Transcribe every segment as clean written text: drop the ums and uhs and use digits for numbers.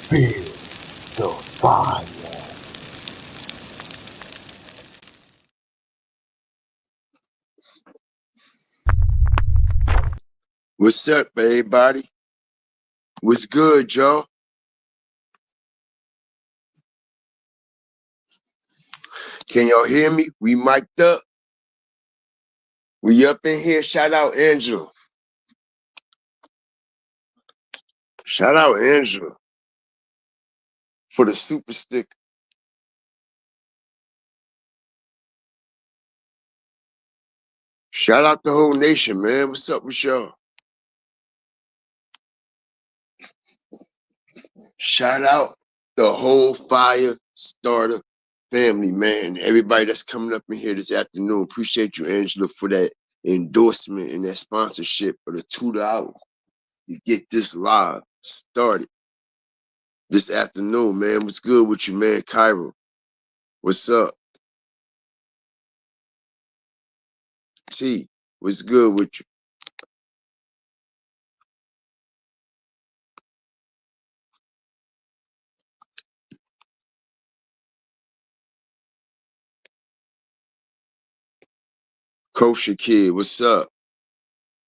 Build the fire. What's up, everybody? What's good, y'all? Can y'all hear me? We mic'd up. We up in here. Shout out Angela. Shout out Angela for the super sticker. Shout out the whole nation, man. What's up with y'all? Shout out the whole fire starter family, man. Everybody that's coming up in here this afternoon. Appreciate you, Angela, for that endorsement and that sponsorship of the $2 to get this live started this afternoon, man. What's good with you, man? Cairo, what's up? T, what's good with you? Kosher Kid, what's up?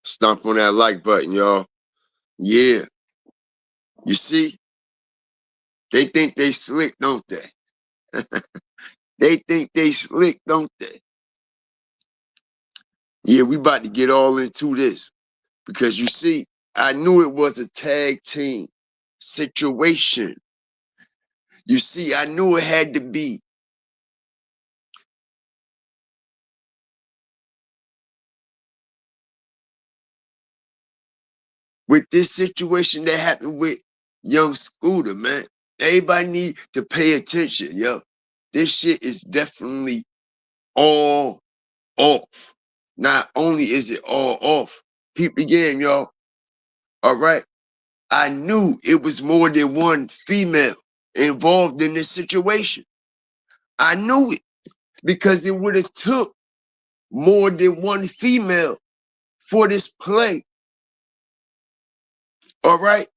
Stomp on that like button, y'all. Yeah. You see, they think they slick, don't they? They think they slick, don't they? Yeah, we about to get all into this because you see, I knew it was a tag team situation. You see, I knew it had to be. With this situation that happened with young Scooter, man, everybody need to pay attention, yo. This shit is definitely all off. Not only is it all off, peep the game, y'all. All right. I knew it was more than one female involved in this situation. I knew it because it would have took more than one female for this play. All right.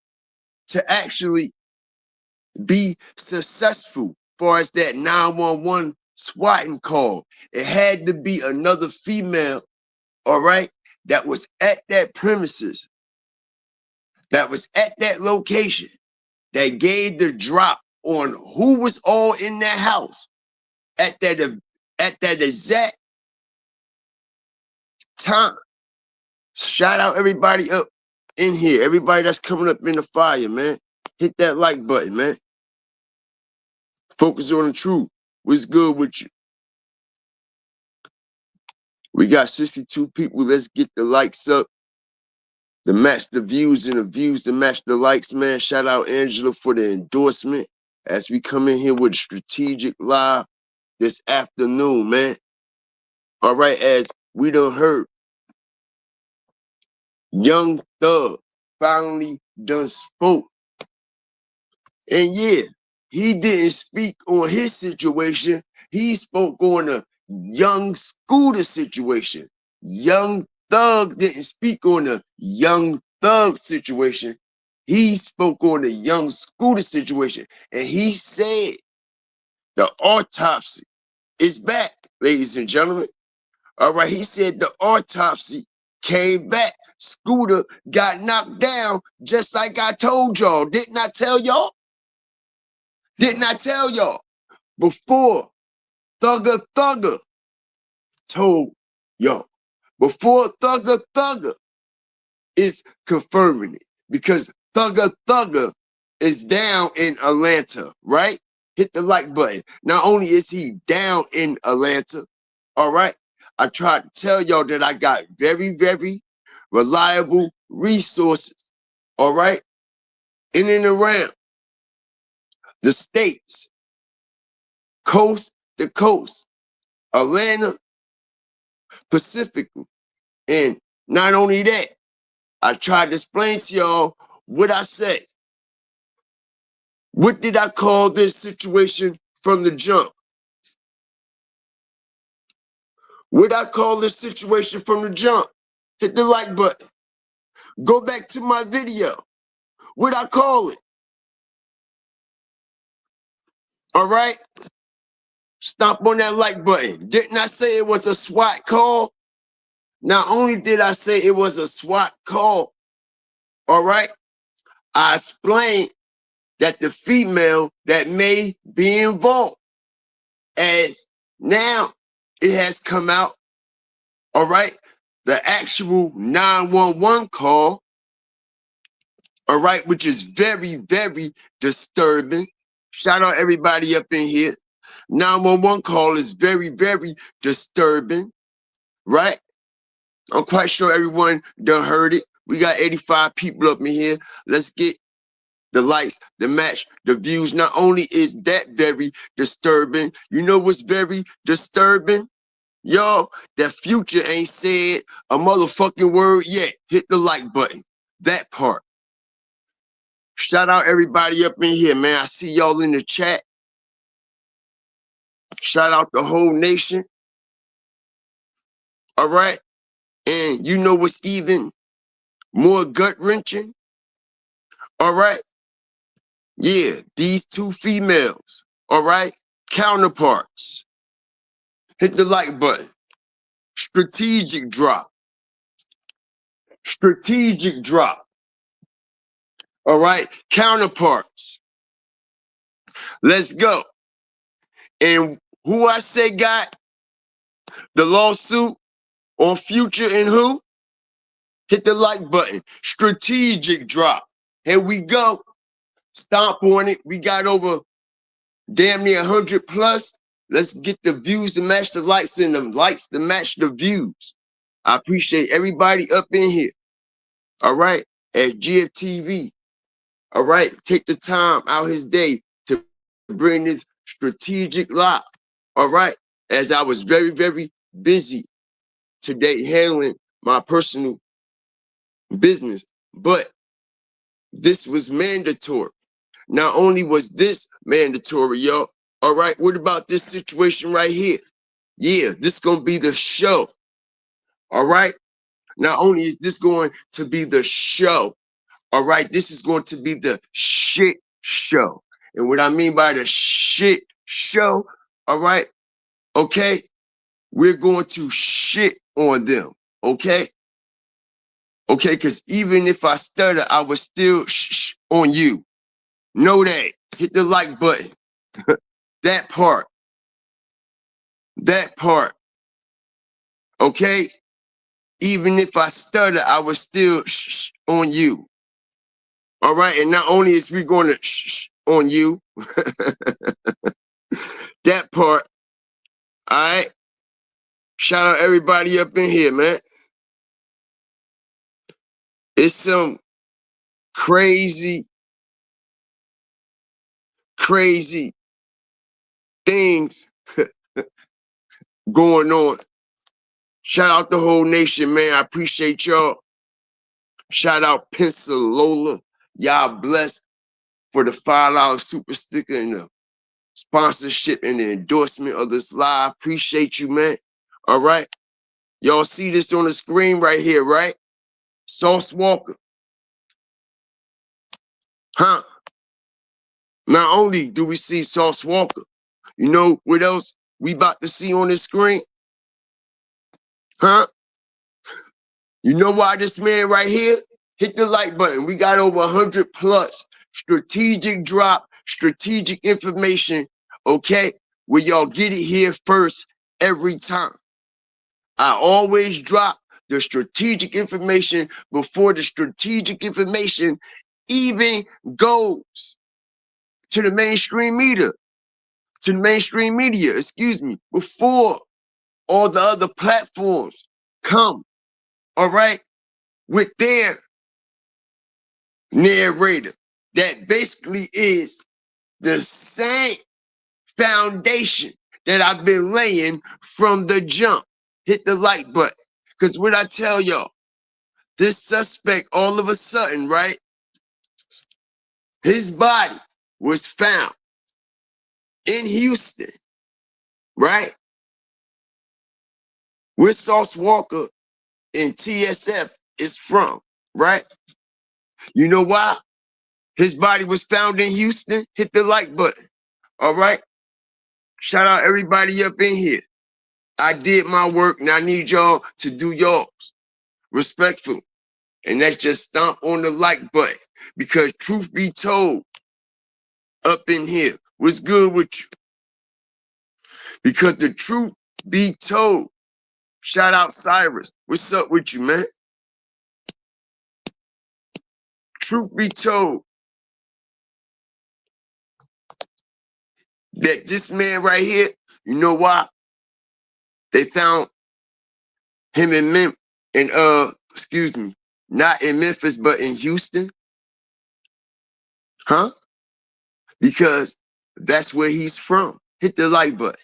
To actually be successful far as that 911 swatting call. It had to be another female, all right, that was at that premises, that was at that location, that gave the drop on who was all in that house at that exact time. Shout out everybody up in here, everybody that's coming up in the fire, man. Hit that like button, man. Focus on the truth. What's good with you? We got 62 people. Let's get the likes up to match the views and the views to match the likes, man. Shout out Angela for the endorsement as we come in here with a strategic live this afternoon, man. All right, as we done heard, Young Thug finally done spoke. And yeah, he didn't speak on his situation. He spoke on the young Scooter situation. Young Thug didn't speak on the Young Thug situation. He spoke on the young Scooter situation. And he said the autopsy is back, ladies and gentlemen. All right, he said the autopsy came back. Scooter got knocked down just like I told y'all. Didn't I tell y'all? Didn't I tell y'all before Thugger told y'all? Before Thugger is confirming it because Thugger is down in Atlanta, right? Hit the like button. Not only is he down in Atlanta, all right, I tried to tell y'all that I got very, very reliable resources, all right, in and around the states, coast to coast, Atlanta, Pacifically. And not only that, I tried to explain to y'all what I said. What did I call this situation from the jump? What I call this situation from the jump? Hit the like button. Go back to my video. What I call it? All right? Stomp on that like button. Didn't I say it was a SWAT call? Not only did I say it was a SWAT call, all right, I explained that the female that may be involved, as now it has come out, all right, the actual 911 call, all right, which is very, very disturbing. Shout out everybody up in here. 911 call is very, very disturbing, right? I'm quite sure everyone done heard it. We got 85 people up in here. Let's get the likes, the match, the views. Not only is that very disturbing, you know what's very disturbing? Y'all, that Future ain't said a motherfucking word yet. Hit the like button. That part. Shout out everybody up in here, man. I see y'all in the chat. Shout out the whole nation. All right? And you know what's even more gut-wrenching? All right? Yeah, these two females, all right? Counterparts. Hit the like button. Strategic drop. Strategic drop. All right? Counterparts. Let's go. And who I say got the lawsuit on Future and who? Hit the like button. Strategic drop. Here we go. Stomp on it. We got over damn near 100 plus. Let's get the views to match the likes and the likes to match the views. I appreciate everybody up in here. All right. At GFTV. All right. Take the time out his day to bring this strategic live. All right. As I was very, very busy today handling my personal business, but this was mandatory. Not only was this mandatory, y'all. All right. What about this situation right here? Yeah, this is going to be the show. All right. Not only is this going to be the show, all right, this is going to be the shit show. And what I mean by the shit show, all right, okay, we're going to shit on them, okay? Okay, because even if I stutter, I will still shh on you. Know that. Hit the like button. That part. That part. Okay? Even if I stutter, I will still shh on you. All right? And not only is we going to shh on you, that part. All right? Shout out everybody up in here, man. It's some crazy, crazy things going on. Shout out the whole nation, man. I appreciate y'all. Shout out Pensacola. Y'all blessed for the $5 super sticker and the sponsorship and the endorsement of this live. Appreciate you, man. All right. Y'all see this on the screen right here, right? Sauce Walka. Huh? Not only do we see Sauce Walka, you know what else we about to see on the screen? Huh? You know why this man right here? Hit the like button. We got over 100 plus. Strategic drop, strategic information, okay? Where y'all get it here first every time. I always drop the strategic information before the strategic information even goes to the mainstream media, excuse me, before all the other platforms come, all right, with their narrator that basically is the same foundation that I've been laying from the jump. Hit the like button. Because what I tell y'all, this suspect all of a sudden, right? His body was found in Houston, right? Where Sauce Walka and TSF is from, right? You know why? His body was found in Houston. Hit the like button. All right? Shout out everybody up in here. I did my work. Now I need y'all to do yours respectfully. And that's just stomp on the like button. Because truth be told, up in here, what's good with you? Because the truth be told, shout out Cyrus. What's up with you, man? Truth be told, that this man right here, you know why? They found him excuse me, not in Memphis, but in Houston. Huh? Because that's where he's from. Hit the like button.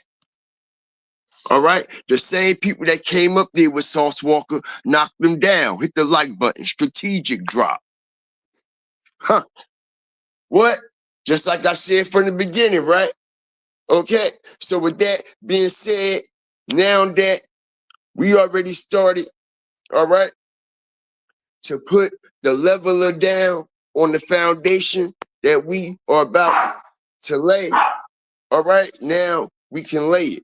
All right? The same people that came up there with Sauce Walka knocked them down. Hit the like button. Strategic drop. Huh? What? Just like I said from the beginning, right? Okay. So with that being said, now that we already started, all right, to put the leveler down on the foundation that we are about to lay, all right, now we can lay it.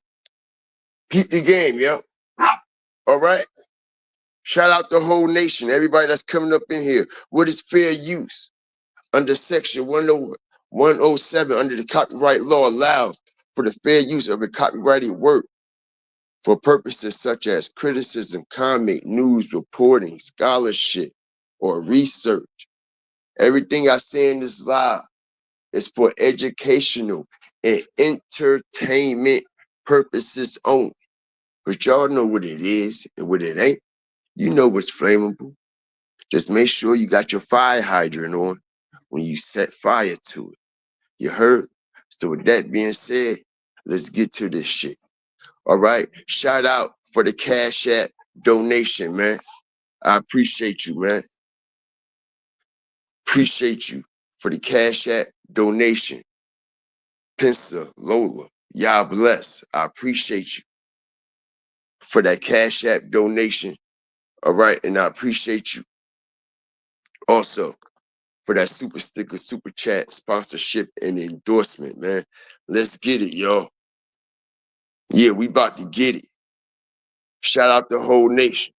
Keep the game, yo. All right? Shout out the whole nation, everybody that's coming up in here. What is fair use? Under section 107, under the copyright law, allows for the fair use of a copyrighted work for purposes such as criticism, comment, news, reporting, scholarship, or research. Everything I say in this live is for educational and entertainment purposes only. But y'all know what it is and what it ain't. You know what's flammable. Just make sure you got your fire hydrant on when you set fire to it. You heard? So with that being said, let's get to this shit. All right? Shout out for the Cash App donation, man. I appreciate you, man. Appreciate you for the Cash App donation. Pensa, Lola, y'all bless. I appreciate you for that Cash App donation. All right, and I appreciate you also for that super sticker, super chat, sponsorship, and endorsement, man. Let's get it, y'all. Yeah, we about to get it. Shout out the whole nation.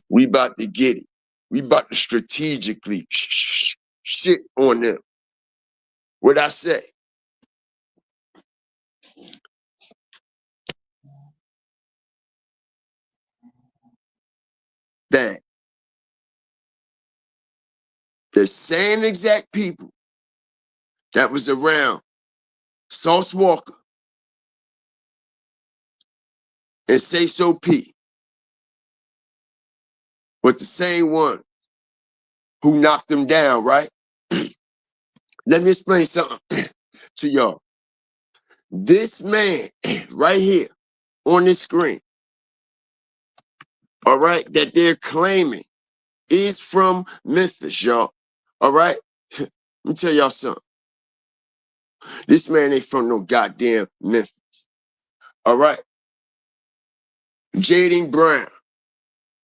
We about to get it. We about to strategically shit on them. What I say? That the same exact people that was around Sauce Walka and Sayso P was the same one who knocked them down, right? Let me explain something to y'all. This man right here on this screen, all right, that they're claiming is from Memphis, y'all. All right? Let me tell y'all something. This man ain't from no goddamn Memphis. All right? Jaden Brown.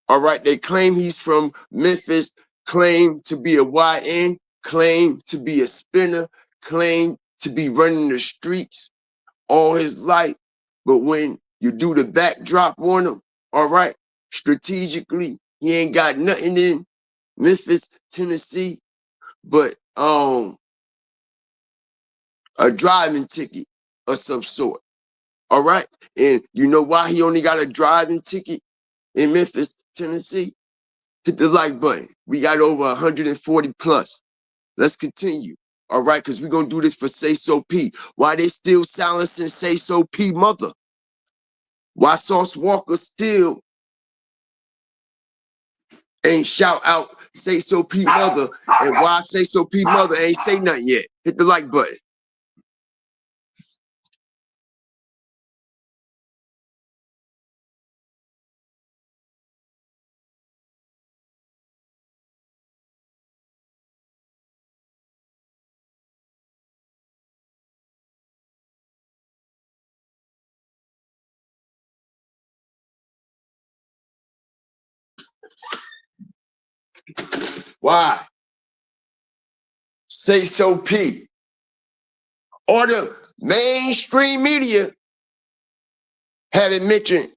All right, they claim he's from Memphis, claim to be a YN, claim to be a spinner, claim to be running the streets all his life. But when you do the backdrop on him, all right, strategically, he ain't got nothing in Memphis, Tennessee, but a driving ticket of some sort. All right. And you know why he only got a driving ticket in Memphis, Tennessee? Hit the like button. We got over 140 plus. Let's continue. All right, because we're going to do this for Sayso P. Why they still silencing Sayso P mother? Why Sauce Walka still ain't shout out Sayso P mother? And why Sayso P mother ain't say nothing yet? Hit the like button. Why? Sayso P or the mainstream media haven't mentioned,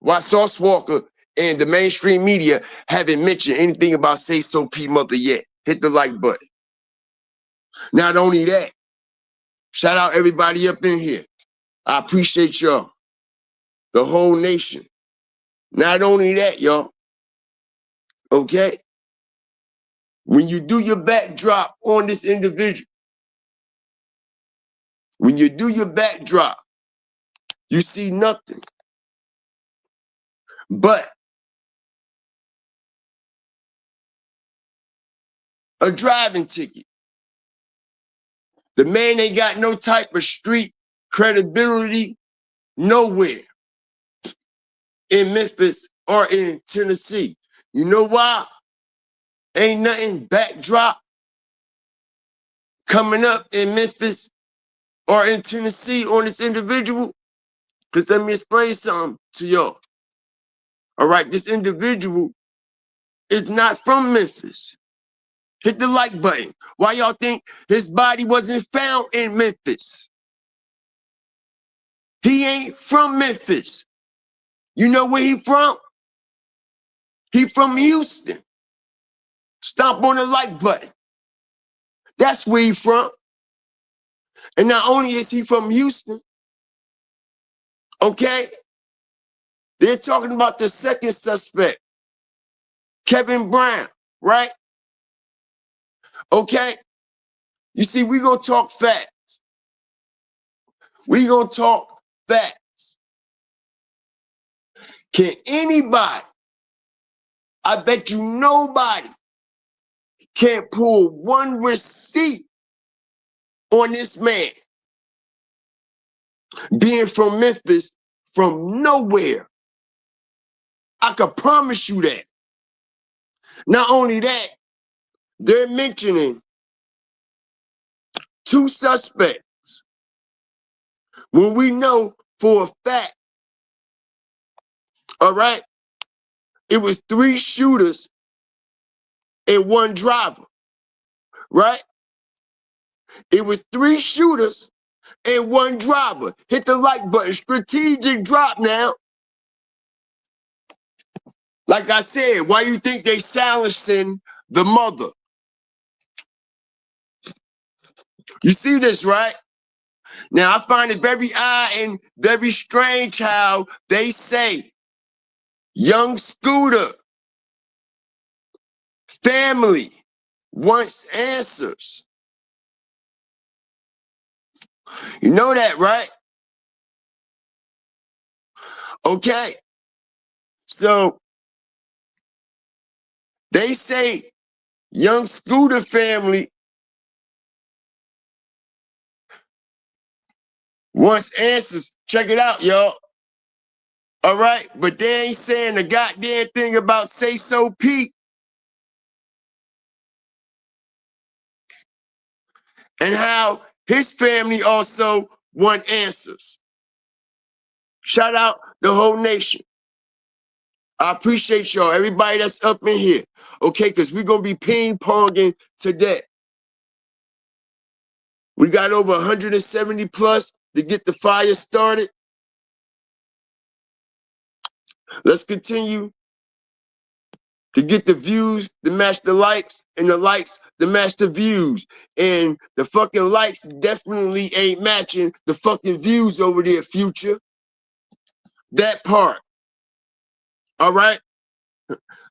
why Sauce Walka and the mainstream media haven't mentioned anything about Sayso P Mother yet. Hit the like button. Not only that, shout out everybody up in here. I appreciate y'all. The whole nation. Not only that, y'all. Okay? When you do your backdrop on this individual, when you do your backdrop, you see nothing but a driving ticket. The man ain't got no type of street credibility nowhere in Memphis or in Tennessee. You know why? Ain't nothing backdrop coming up in Memphis or in Tennessee on this individual. Because let me explain something to y'all. All right, this individual is not from Memphis. Hit the like button. Why y'all think his body wasn't found in Memphis? He ain't from Memphis. You know where he from? He from Houston. Stomp on the like button. That's where he from. And not only is he from Houston, okay, they're talking about the second suspect, Kevin Brown, right? Okay? You see, we gonna talk facts. We gonna talk facts. Can anybody, I bet you nobody can't pull one receipt on this man being from Memphis from nowhere. I could promise you that. Not only that, they're mentioning two suspects when we know for a fact, all right, it was three shooters and one driver, right? It was three shooters and one driver. Hit the like button. Strategic drop now. Like I said, why you think they silencing the mother? You see this, right? Now, I find it very odd and very strange how they say young Scooter family wants answers. You know that, right? Okay. So they say young Scooter family wants answers. Check it out, y'all. All right, but they ain't saying a goddamn thing about Sayso Pete and how his family also want answers. Shout out the whole nation. I appreciate y'all, everybody that's up in here, okay, because we're going to be ping-ponging today. We got over 170 plus to get the fire started. Let's continue to get the views to match the likes and the likes to match the views. And the fucking likes definitely ain't matching the fucking views over there, Future. That part. All right?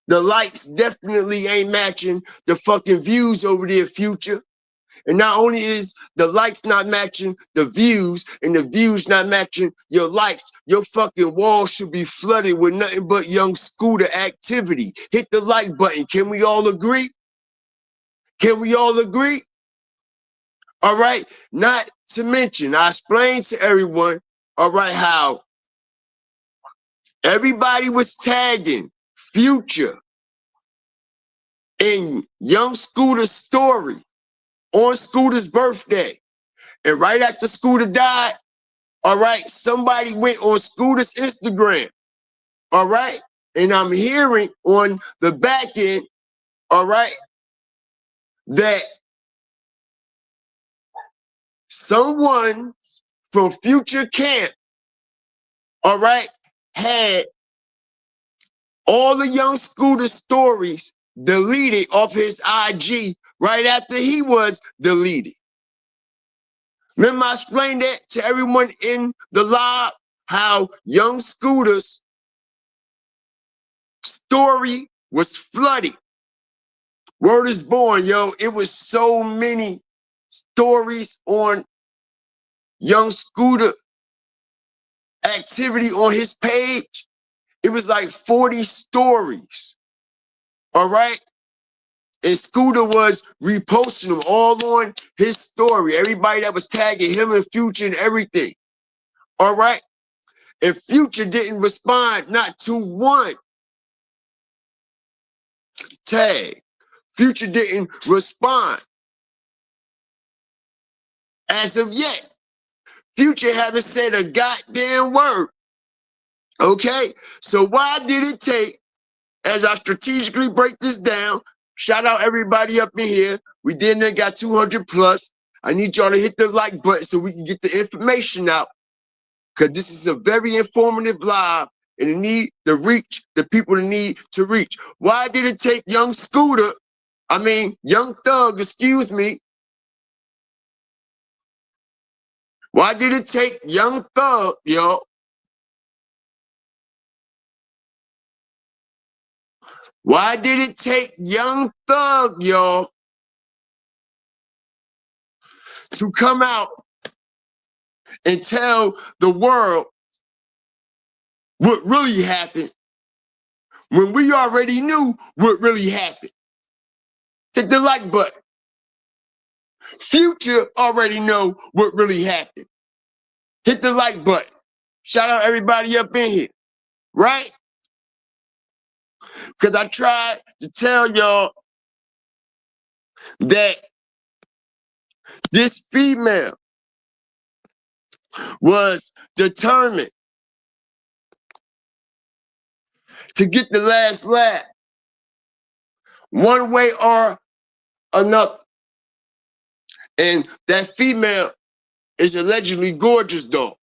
The likes definitely ain't matching the fucking views over there, Future. And not only is the likes not matching the views and the views not matching your likes, your fucking wall should be flooded with nothing but young Scooter activity. Hit the like button. Can we all agree? Can we all agree? All right. Not to mention, I explained to everyone, all right, how everybody was tagging Future in young Scooter's story on Scooter's birthday. And right after Scooter died, all right, somebody went on Scooter's Instagram, all right? And I'm hearing on the back end, all right, that someone from Future Camp, all right, had all the young Scooter stories deleted off his IG right after he was deleted. Remember I explained that to everyone in the live, how young Scooter's story was flooded. Word is born, yo. It was so many stories on young Scooter activity on his page. It was like 40 stories. All right. And Scooter was reposting them all on his story. Everybody that was tagging him and Future and everything. All right. And Future didn't respond, not to one tag. Future didn't respond as of yet. Future haven't said a goddamn word. Okay? So why did it take, as I strategically break this down, shout out everybody up in here. We then got 200 plus. I need y'all to hit the like button so we can get the information out. Because this is a very informative live and it need to reach the people that need to reach. Why did it take young Scooter, young Thug, excuse me. Why did it take young Thug, yo? Why did it take young Thug, y'all, to come out and tell the world what really happened when we already knew what really happened? Hit the like button. Future already know what really happened. Hit the like button. Shout out everybody up in here, right? Because I tried to tell y'all that this female was determined to get the last laugh one way or another. And that female is allegedly gorgeous, though.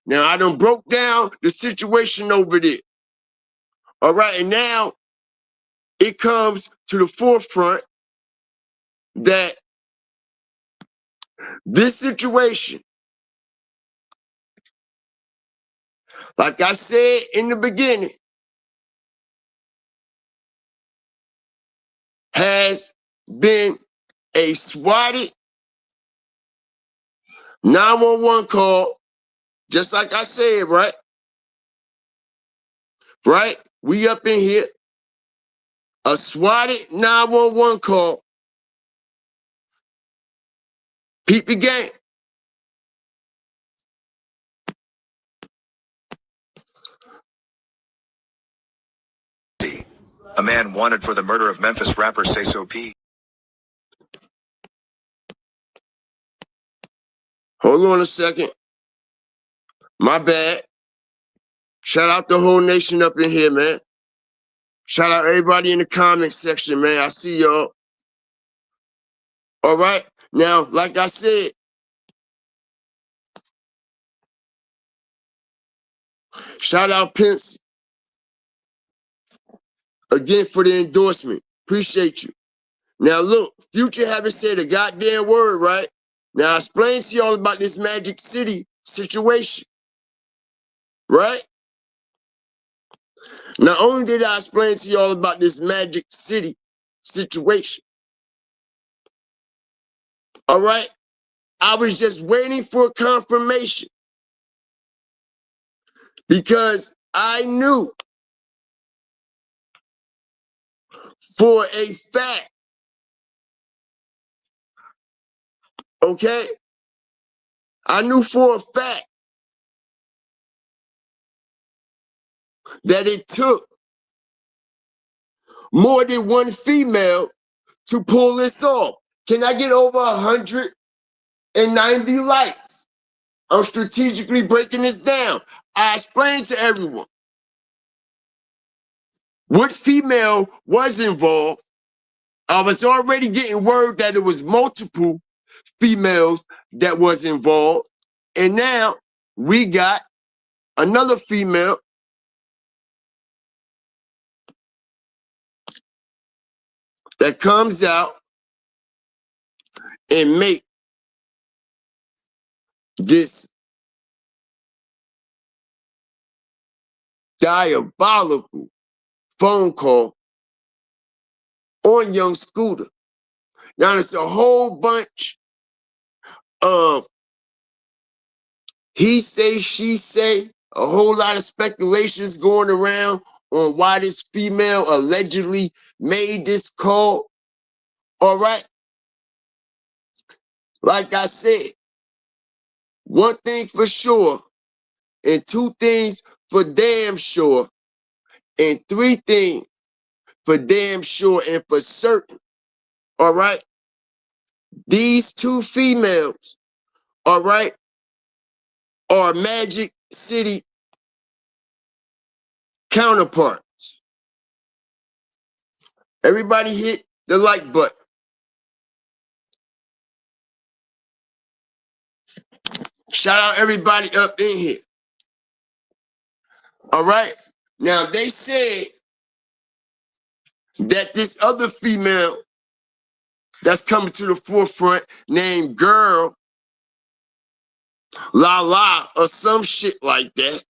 Now, I done broke down the situation over there. All right, and now it comes to the forefront that this situation, like I said in the beginning, has been a swatted 911 call, just like I said, right? Right? We up in here. A swatted 911 call. Peep the game. A man wanted for the murder of Memphis rapper Sayso P. Hold on a second. My bad. Shout out the whole nation up in here, man. Shout out everybody in the comment section, man. I see y'all. All right. Now, like I said, shout out Pence again for the endorsement. Appreciate you. Now, look, Future haven't said a goddamn word, right? Now, I explained to y'all about this Magic City situation, right? Not only did I explain to y'all about this Magic City situation, all right? I was just waiting for confirmation because I knew for a fact, okay? I knew for a fact that it took more than one female to pull this off. Can I get over 190 likes? I'm strategically breaking this down. I explained to everyone what female was involved. I was already getting word that it was multiple females that was involved. And now we got another female that comes out and make this diabolical phone call on young Scooter. Now there's a whole bunch of he say, she say, a whole lot of speculations going around on why this female allegedly made this call. All right. Like I said, one thing for sure, and two things for damn sure, and three things for damn sure and for certain. All right. These two females, all right, are Magic City counterparts. Everybody hit the like button. Shout out everybody up in here. All right. Now they said that this other female that's coming to the forefront named Girl La La or some shit like that.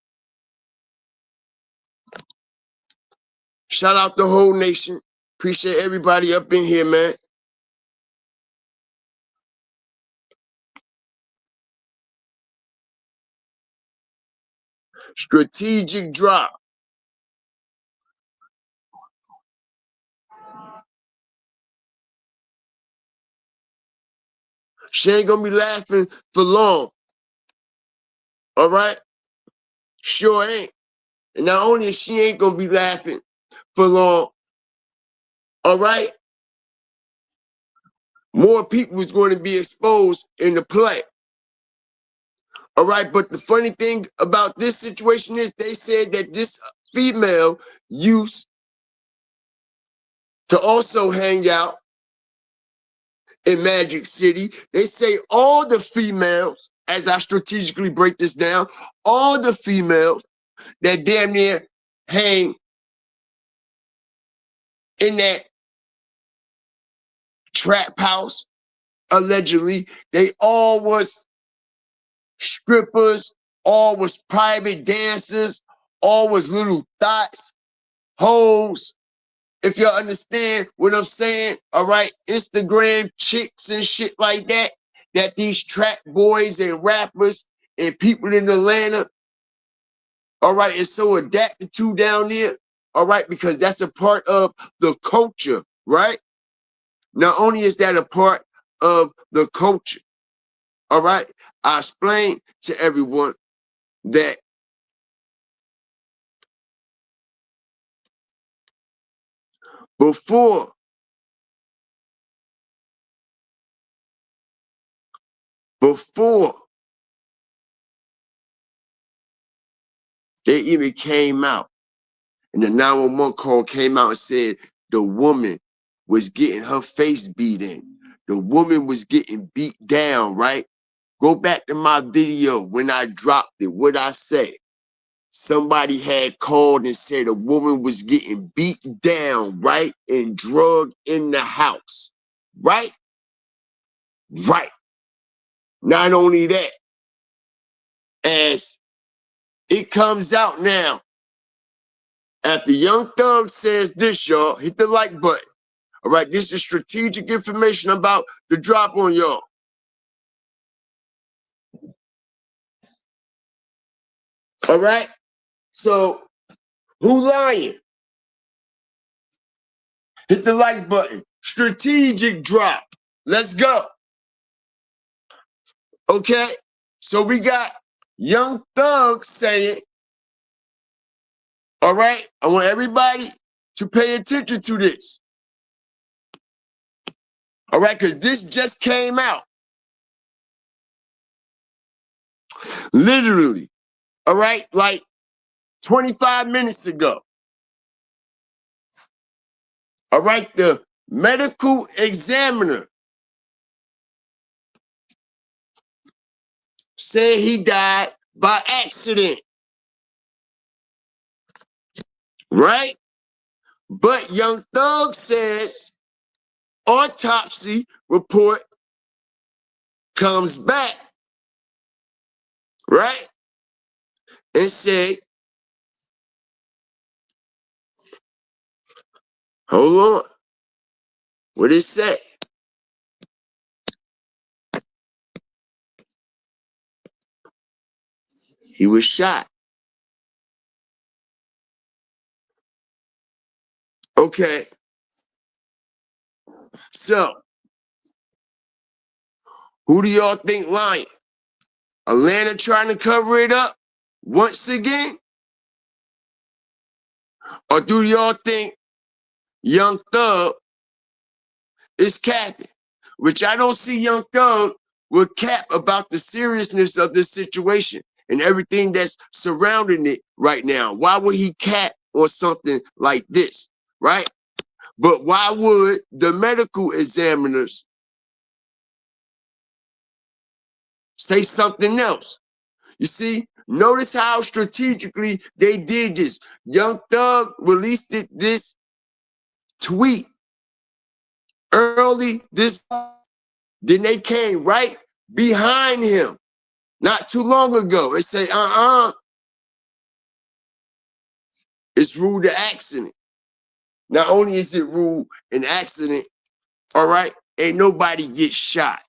Shout out the whole nation. Appreciate everybody up in here, man. Strategic drop. She ain't gonna be laughing for long. All right? Sure ain't. And not only is she ain't gonna be laughing for long, all right? More people is going to be exposed in the play. All right, but the funny thing about this situation is they said that this female used to also hang out in Magic City. They say all the females, as I strategically break this down, all the females that damn near hang in that trap house, allegedly, they all was strippers, all was private dancers, all was little thoughts, hoes. If y'all understand what I'm saying, all right, Instagram chicks and shit like that, that these trap boys and rappers and people in Atlanta, all right, is so adapted to down there, all right, because that's a part of the culture, right? Not only is that a part of the culture, all right, I explained to everyone that before they even came out, and the 911 call came out and said the woman was getting her face beat in. The woman was getting beat down, right? Go back to my video when I dropped it. What I said. Somebody had called and said a woman was getting beat down, right? And drugged in the house. Right? Right. Not only that, as it comes out now, after Young Thug says this, y'all, hit the like button. All right, this is strategic information about the drop on y'all. All right, so who lying? Hit the like button. Strategic drop. Let's go. Okay, so we got Young Thug saying, all right, I want everybody to pay attention to this. All right, because this just came out. Literally. All right, like 25 minutes ago. All right, the medical examiner said he died by accident, right? But Young Thug says autopsy report comes back, right? And say, hold on, what did it say? He was shot. Okay, so who do y'all think lying? Atlanta trying to cover it up once again? Or do y'all think Young Thug is capping? Which I don't see Young Thug with cap about the seriousness of this situation and everything that's surrounding it right now. Why would he cap on something like this, right? But why would the medical examiners say something else? You see, notice how strategically they did this. Young Thug released this tweet early this, then they came right behind him not too long ago and say, it's ruled an accident. Not only is it ruled an accident, all right, ain't nobody gets shot.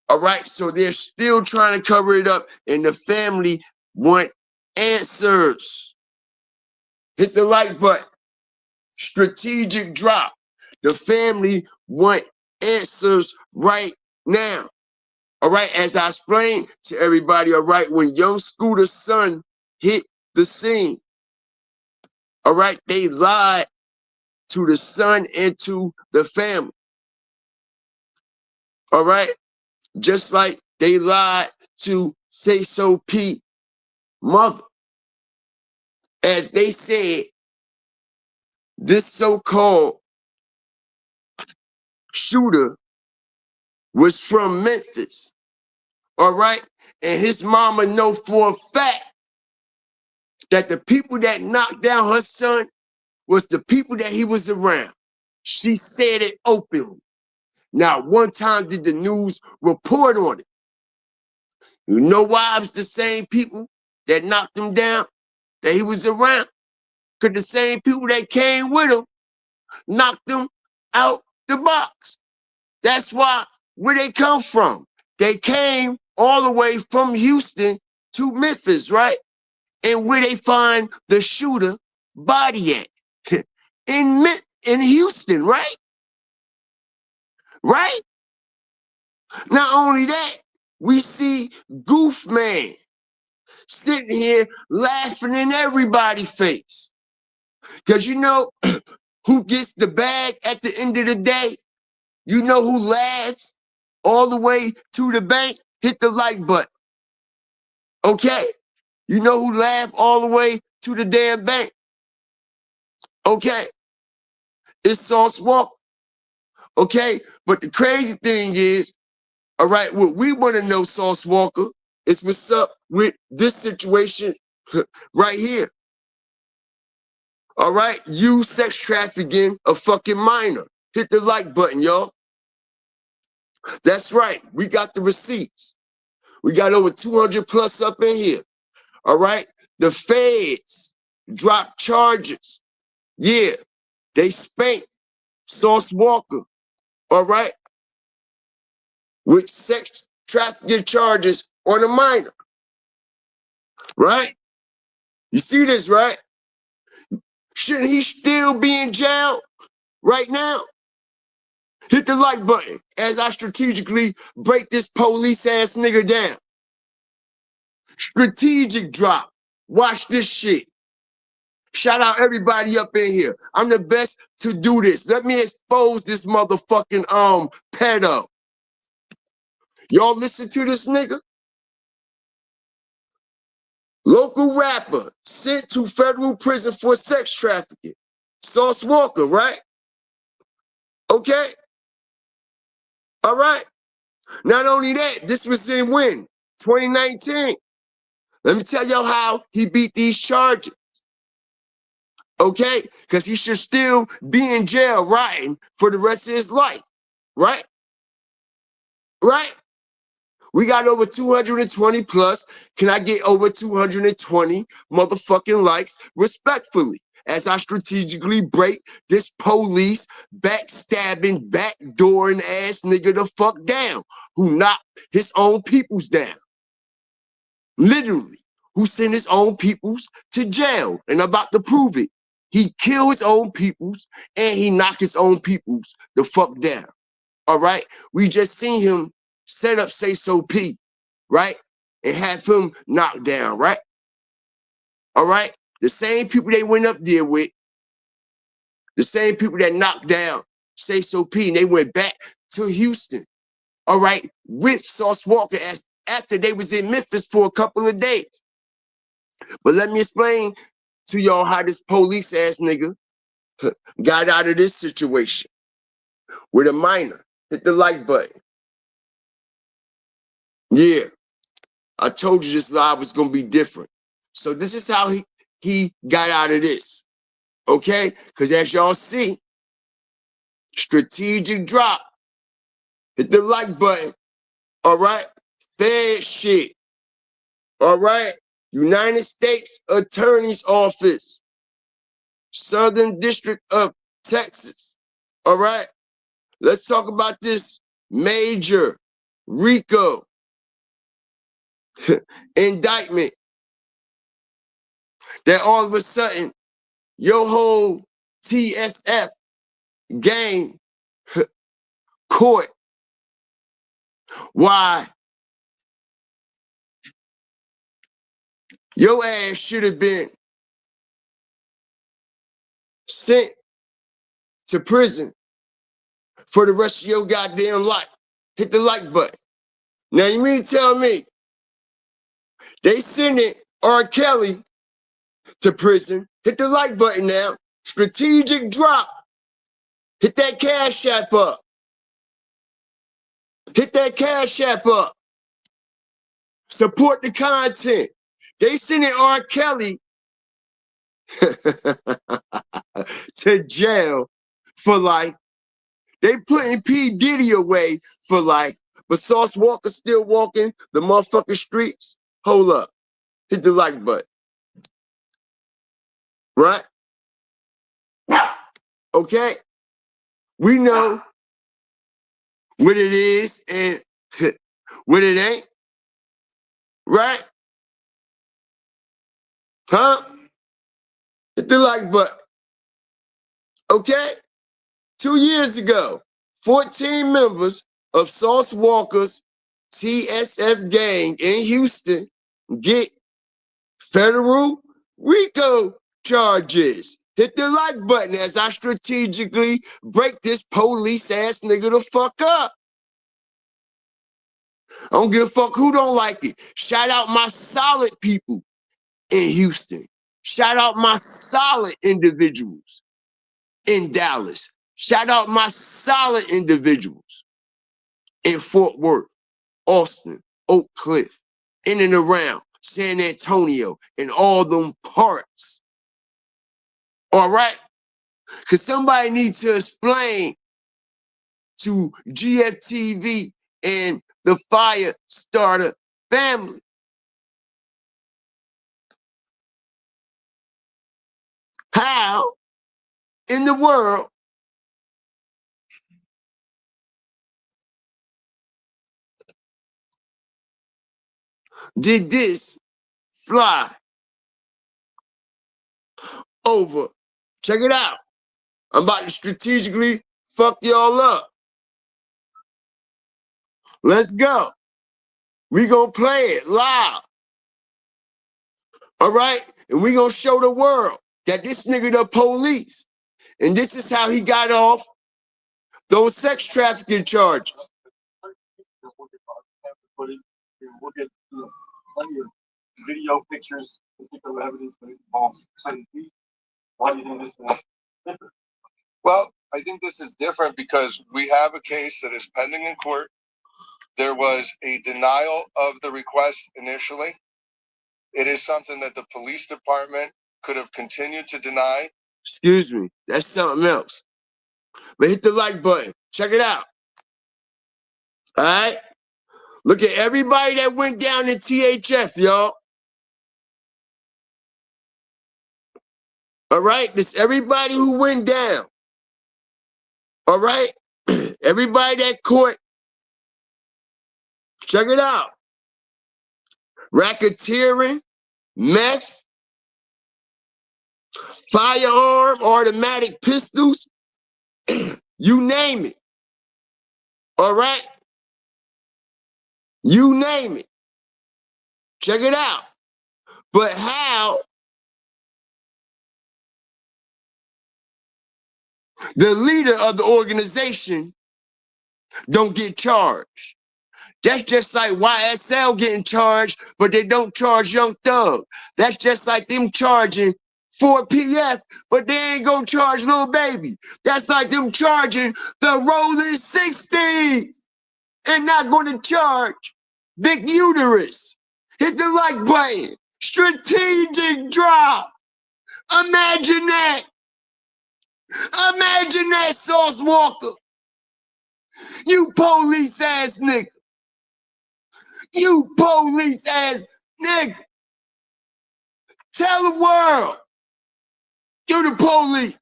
All right, so they're still trying to cover it up, and the family want answers. Hit the like button. Strategic drop. The family want answers right now. All right, as I explained to everybody, all right, when young Scooter's son hit the scene, all right, they lied to the son and to the family. All right, just like they lied to Sayso P mother. As they said, this so-called shooter was from Memphis. All right, and his mama know for a fact that the people that knocked down her son was the people that he was around. She said it openly. Now, one time did the news report on it. You know why it was the same people that knocked him down, that he was around? Because the same people that came with him knocked him out the box. That's why, where they come from. They came all the way from Houston to Memphis, right? And where they find the shooter body at? in Houston, right? Right? Not only that, we see Goof Man sitting here laughing in everybody's face. Because you know who gets the bag at the end of the day? You know who laughs all the way to the bank? Hit the like button. Okay? You know who laughed all the way to the damn bank? Okay? It's Sauce Walka. Okay? But the crazy thing is, all right, what we want to know, Sauce Walka, is what's up with this situation right here. All right? You sex trafficking a fucking minor. Hit the like button, y'all. That's right. We got the receipts. We got over 200 plus up in here. All right? The feds dropped charges. Yeah. They spanked Sauce Walka. All right? With sex trafficking charges on a minor. Right? You see this, right? Shouldn't he still be in jail right now? Hit the like button as I strategically break this police ass nigga down. Strategic drop. Watch this shit. Shout out everybody up in here. I'm the best to do this. Let me expose this motherfucking pedo. Y'all listen to this nigga? Local rapper sent to federal prison for sex trafficking. Sauce Walka, right? Okay. All right. Not only that, this was in when? 2019. Let me tell y'all how he beat these charges. Okay? Because he should still be in jail rotting for the rest of his life. Right? Right? We got over 220 plus. Can I get over 220 motherfucking likes respectfully as I strategically break this police backstabbing, backdooring ass nigga the fuck down who knocked his own peoples down? Literally, who sent his own peoples to jail, and I'm about to prove it. He killed his own peoples and he knocked his own peoples the fuck down. All right? We just seen him set up Sayso P, right? And have him knocked down, right? All right? The same people they went up there with, the same people that knocked down Sayso P, and they went back to Houston, all right, with Sauce Walka after they was in Memphis for a couple of days. But let me explain to y'all how this police ass nigga got out of this situation with a minor. Hit the like button. Yeah, I told you this live was gonna be different. So this is how he got out of this. Okay? Because as y'all see, strategic drop. Hit the like button. All right? Bad shit. All right? United States Attorney's Office. Southern District of Texas. All right? Let's talk about this major RICO indictment that all of a sudden your whole TSF gang caught. Why? Your ass should have been sent to prison for the rest of your goddamn life. Hit the like button. Now you mean to tell me they sending R. Kelly to prison? Hit the like button now. Strategic drop. Hit that cash app up. Hit that cash app up. Support the content. They sending R. Kelly to jail for life. They putting P. Diddy away for life. But Sauce Walka still walking the motherfucking streets. Hold up. Hit the like button. Right? Okay? We know what it is and what it ain't. Right? Huh? Hit the like button. Okay? 2 years ago, 14 members of Sauce Walka's TSF gang in Houston get federal RICO charges. Hit the like button as I strategically break this police ass nigga the fuck up. I don't give a fuck who don't like it. Shout out my solid people in Houston. Shout out my solid individuals in Dallas. Shout out my solid individuals in Fort Worth, Austin, Oak Cliff, in and around San Antonio, and all them parts. All right? Because somebody needs to explain to GFTV and the Fire Starter family how in the world did this fly over? Check it out. I'm about to strategically fuck y'all up. Let's go. We gonna play it live. All right? And we gonna show the world that this nigga the police. And this is how he got off those sex trafficking charges. We'll get plenty of video, pictures, particular evidence. Why do you think this is different? Well, I think this is different because we have a case that is pending in court. There was a denial of the request initially. It is something that the police department could have continued to deny. Excuse me, that's something else. But hit the like button. Check it out. All right? Look at everybody that went down in THF, y'all. All right? This everybody who went down. All right? Everybody that caught. Check it out. Racketeering, meth, firearm, automatic pistols, you name it. All right? You name it. Check it out. But how the leader of the organization don't get charged? That's just like YSL getting charged, but they don't charge Young Thug. That's just like them charging 4PF, but they ain't gonna charge Lil Baby. That's like them charging the Rolling 60s and not gonna charge Big Uterus. Hit the like button. Strategic drop. Imagine that. Imagine that, Sauce Walka. You police ass nigga. You police ass nigga. Tell the world you the police.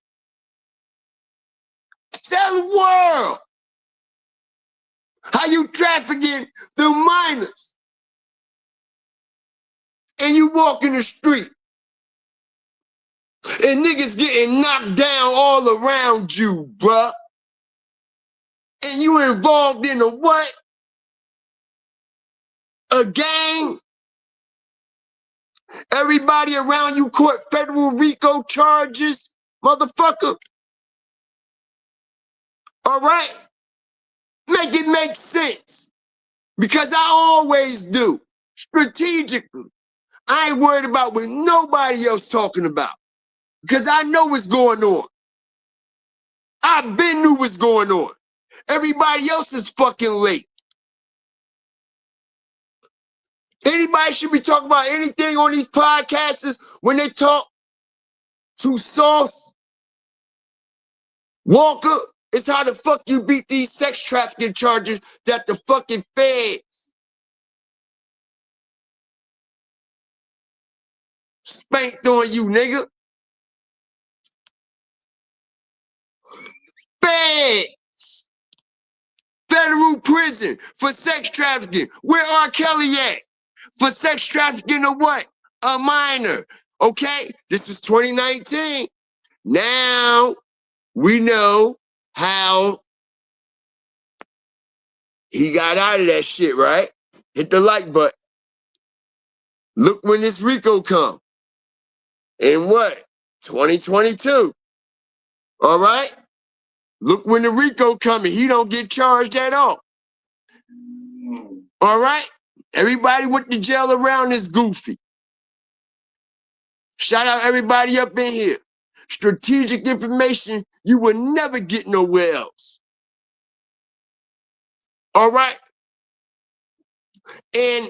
Tell the world how you trafficking the minors. And you walk in the street. And niggas getting knocked down all around you, bruh. And you involved in a what? A gang? Everybody around you caught federal RICO charges, motherfucker. All right? Make it make sense. Because I always do. Strategically. I ain't worried about what nobody else talking about. Because I know what's going on. I've been knew what's going on. Everybody else is fucking late. Anybody should be talking about anything on these podcasts when they talk to Sauce Walka. It's how the fuck you beat these sex trafficking charges that the fucking feds spanked on you, nigga. Feds. Federal prison for sex trafficking. Where R. Kelly at? For sex trafficking or what? A minor. Okay? This is 2019. Now we know how he got out of that shit, right? Hit the like button. Look when this RICO come. In what? 2022. All right? Look when the RICO coming. He don't get charged at all. All right? Everybody went to jail around this goofy. Shout out everybody up in here. Strategic information you will never get nowhere else. All right? And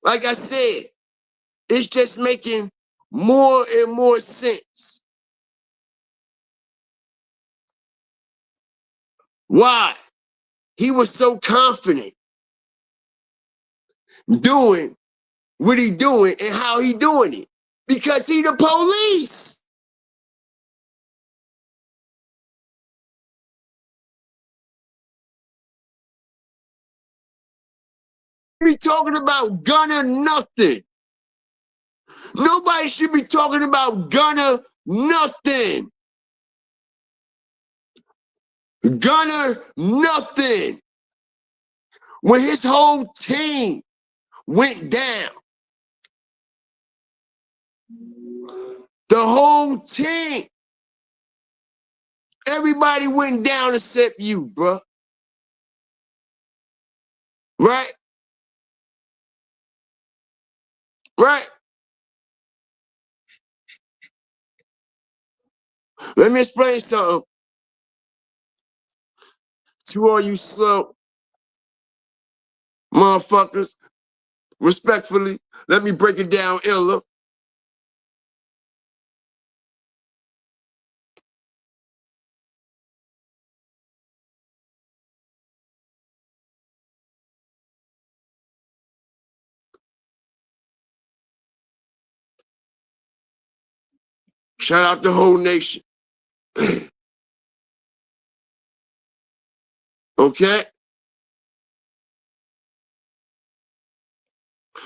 like I said, it's just making more and more sense. Why? He was so confident doing what he doing and how he doing it. Because he the police. Be talking about gunner nothing. Nobody should be talking about gunner nothing. Gunner nothing. When his whole team went down, the whole team, everybody went down except you, bro. Right? Right? Let me explain something to all you slow Motherfuckers, respectfully, let me break it down iller. Shout out the whole nation. Okay?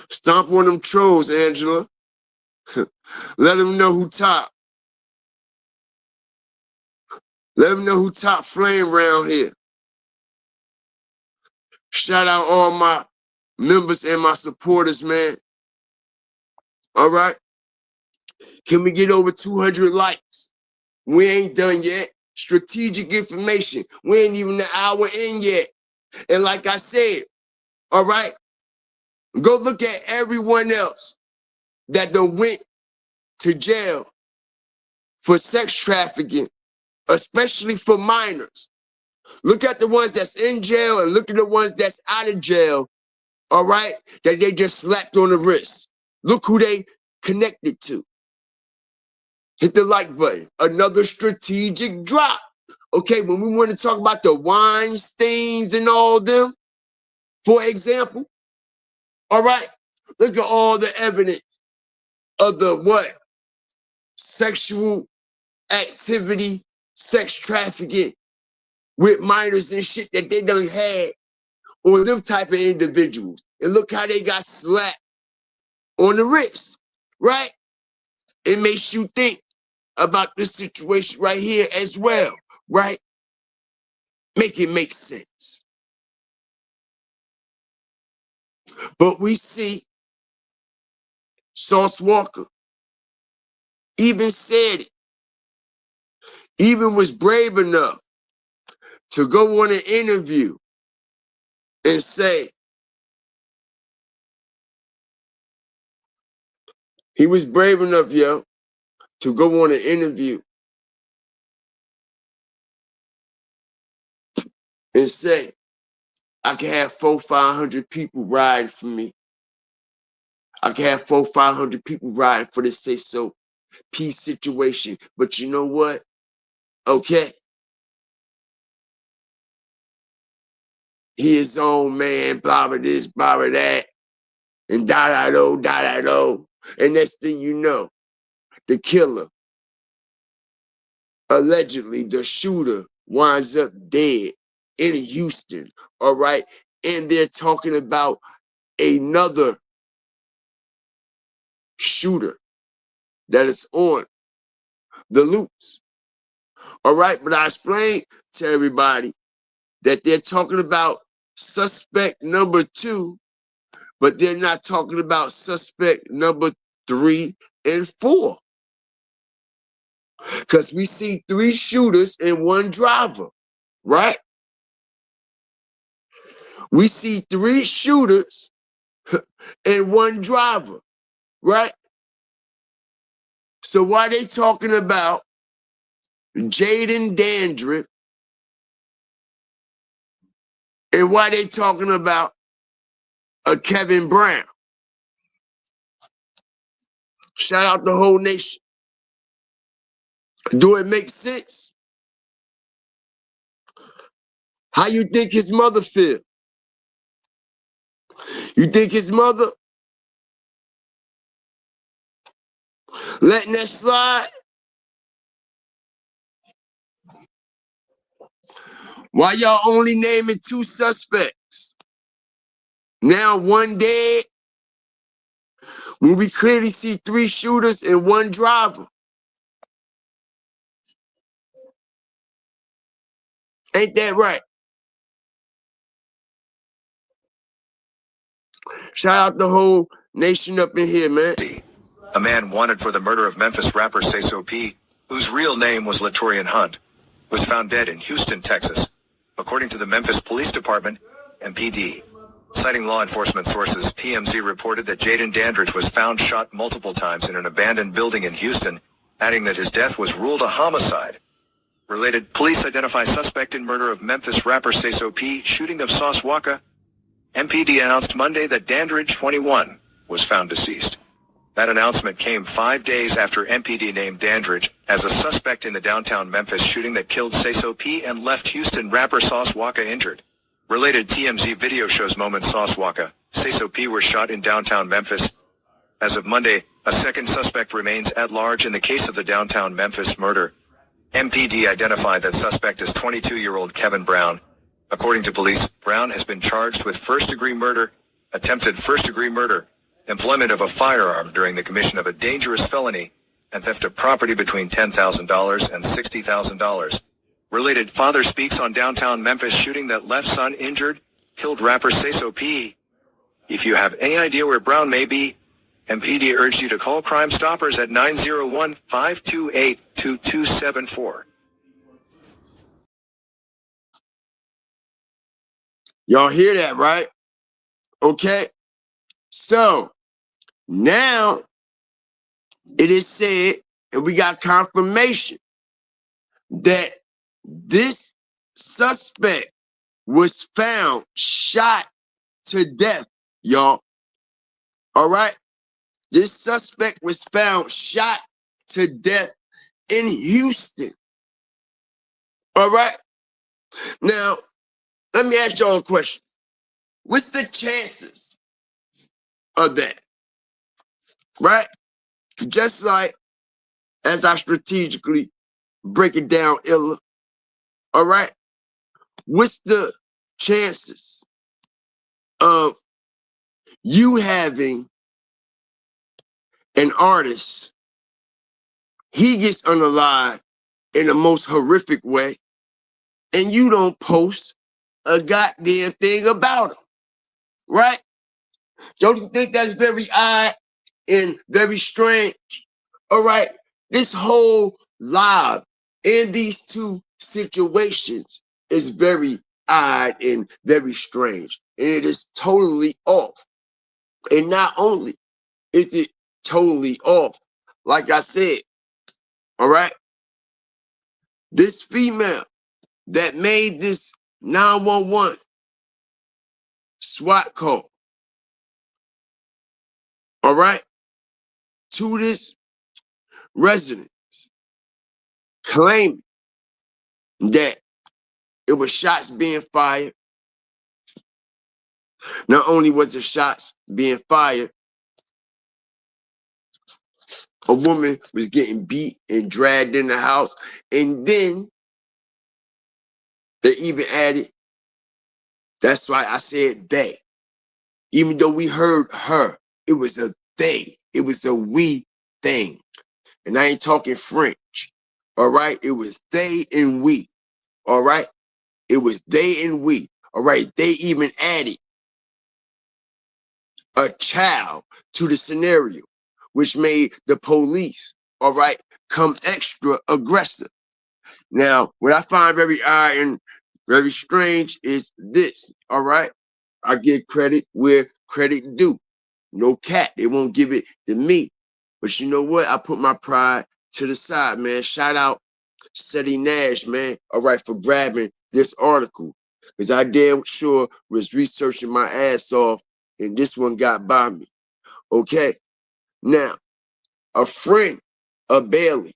Stomp on them trolls, Angela. Let them know who top. Let them know who top flame around here. Shout out all my members and my supporters, man. All right? Can we get over 200 likes? We ain't done yet. Strategic information. We ain't even an hour in yet. And like I said, all right, go look at everyone else that done went to jail for sex trafficking, especially for minors. Look at the ones that's in jail and look at the ones that's out of jail, all right, that they just slapped on the wrist. Look who they connected to. Hit the like button. Another strategic drop. Okay, when we want to talk about the Weinsteins and all them, for example, all right, look at all the evidence of the what? Sexual activity, sex trafficking with minors and shit that they done had on them type of individuals. And look how they got slapped on the wrist, right? It makes you think about this situation right here as well, right? Make it make sense. But we see Sauce Walka even said it, even was brave enough to go on an interview and say, he was brave enough, yo, to go on an interview and say, I can have 400-500 people ride for me. I can have 400-500 people ride for the Sayso peace situation. But you know what? Okay. He his own man, blah, blah, this, blah, blah, that, and da-da-do. And next thing you know, the killer, allegedly the shooter, winds up dead in Houston, all right? And they're talking about another shooter that is on the loose, all right? But I explained to everybody that they're talking about suspect number 2, but they're not talking about suspect number 3 and 4. Because we see 3 shooters and 1 driver, right? We see 3 shooters and 1 driver, right? So why they talking about Jaden Dandridge and why they talking about a Kevin Brown? Shout out the whole nation. Do it make sense? How you think his mother feel? You think his mother letting that slide? Why y'all only naming 2 suspects? Now 1 dead, when we clearly see 3 shooters and 1 driver. Ain't that right? Shout out the whole nation up in here, man. A man wanted for the murder of Memphis rapper Sayso P, whose real name was Latorian Hunt, was found dead in Houston, Texas, according to the Memphis Police Department and PD. Citing law enforcement sources, PMZ reported that Jaden Dandridge was found shot multiple times in an abandoned building in Houston, adding that his death was ruled a homicide. Related, police identify suspect in murder of Memphis rapper Sayso P, shooting of Sauce Walka, MPD announced Monday that Dandridge, 21, was found deceased. That announcement came 5 days after MPD named Dandridge as a suspect in the downtown Memphis shooting that killed Sayso P and left Houston rapper Sauce Walka injured. Related TMZ video shows moments Sauce Walka, Sayso P were shot in downtown Memphis. As of Monday, a second suspect remains at large in the case of the downtown Memphis murder. MPD identified that suspect as 22-year-old Kevin Brown. According to police, Brown has been charged with first-degree murder, attempted first-degree murder, employment of a firearm during the commission of a dangerous felony, and theft of property between $10,000 and $60,000. Related father speaks on downtown Memphis shooting that left son injured, killed rapper Sayso P. If you have any idea where Brown may be, MPD urged you to call Crime Stoppers at 901-528-2274. Y'all hear that, right? Okay. So now it is said, and we got confirmation that this suspect was found shot to death, y'all. All right. This suspect was found shot to death in Houston. All right. Now, let me ask y'all a question. What's the chances of that? Right? Just like as I strategically break it down, Illa. All right. What's the chances of you having an artist, he gets unalive in the most horrific way, and you don't post a goddamn thing about him, right? Don't you think that's very odd and very strange? All right, this whole live in these two situations is very odd and very strange, and it is totally off. And not only is it totally off, like I said, all right, this female that made this 911 SWAT call, all right, to this residence, claiming that it was shots being fired. Not only was the shots being fired, a woman was getting beat and dragged in the house. And then they even added, that's why I said they. Even though we heard her, it was a they. It was a we thing. And I ain't talking French. All right? It was they and we. All right? It was they and we. All right? They even added a child to the scenario, which made the police, all right, come extra aggressive. Now, what I find very odd and very strange is this, all right? I give credit where credit due. No cat, they won't give it to me. But you know what? I put my pride to the side, man. Shout out Seti Nash, man, all right, for grabbing this article. Because I damn sure was researching my ass off, and this one got by me. Okay. Now, a friend of Bailey's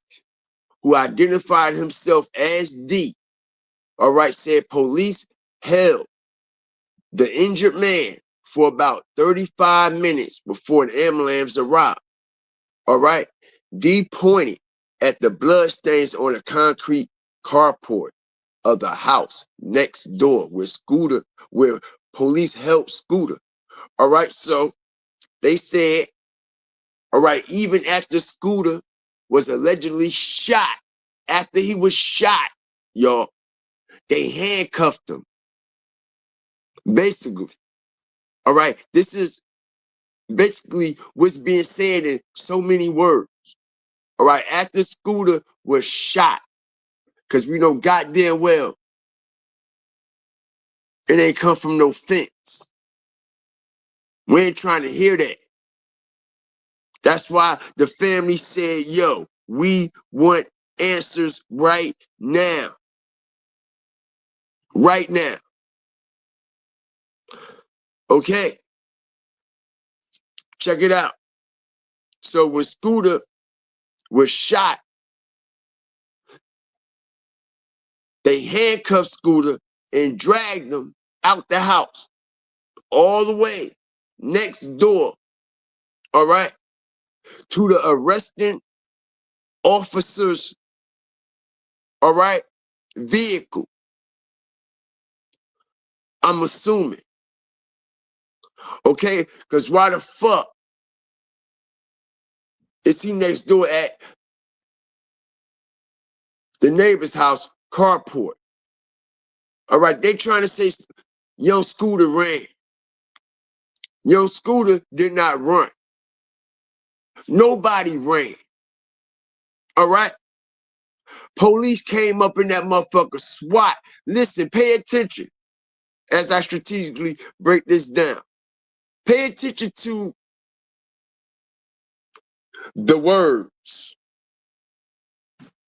who identified himself as D, all right, said police held the injured man for about 35 minutes before an ambulance arrived. All right. D pointed at the bloodstains on the concrete carport of the house next door where police held Scooter. All right. So they said, all right, even after Scooter was allegedly shot, after he was shot, y'all, they handcuffed him. Basically. All right. This is basically what's being said in so many words. All right. After Scooter was shot, because we know goddamn well it ain't come from no fence. We ain't trying to hear that. That's why the family said, yo, we want answers right now. Right now. Okay, check it out. So when Scooter was shot, they handcuffed Scooter and dragged him out the house all the way next door, all right, to the arresting officer's, all right, vehicle. I'm assuming, okay, because why the fuck is he next door at the neighbor's house carport? All right, they trying to say young Scooter ran. Young Scooter did not run. Nobody ran. All right. Police came up in that motherfucker SWAT. Listen, pay attention as I strategically break this down. Pay attention to the words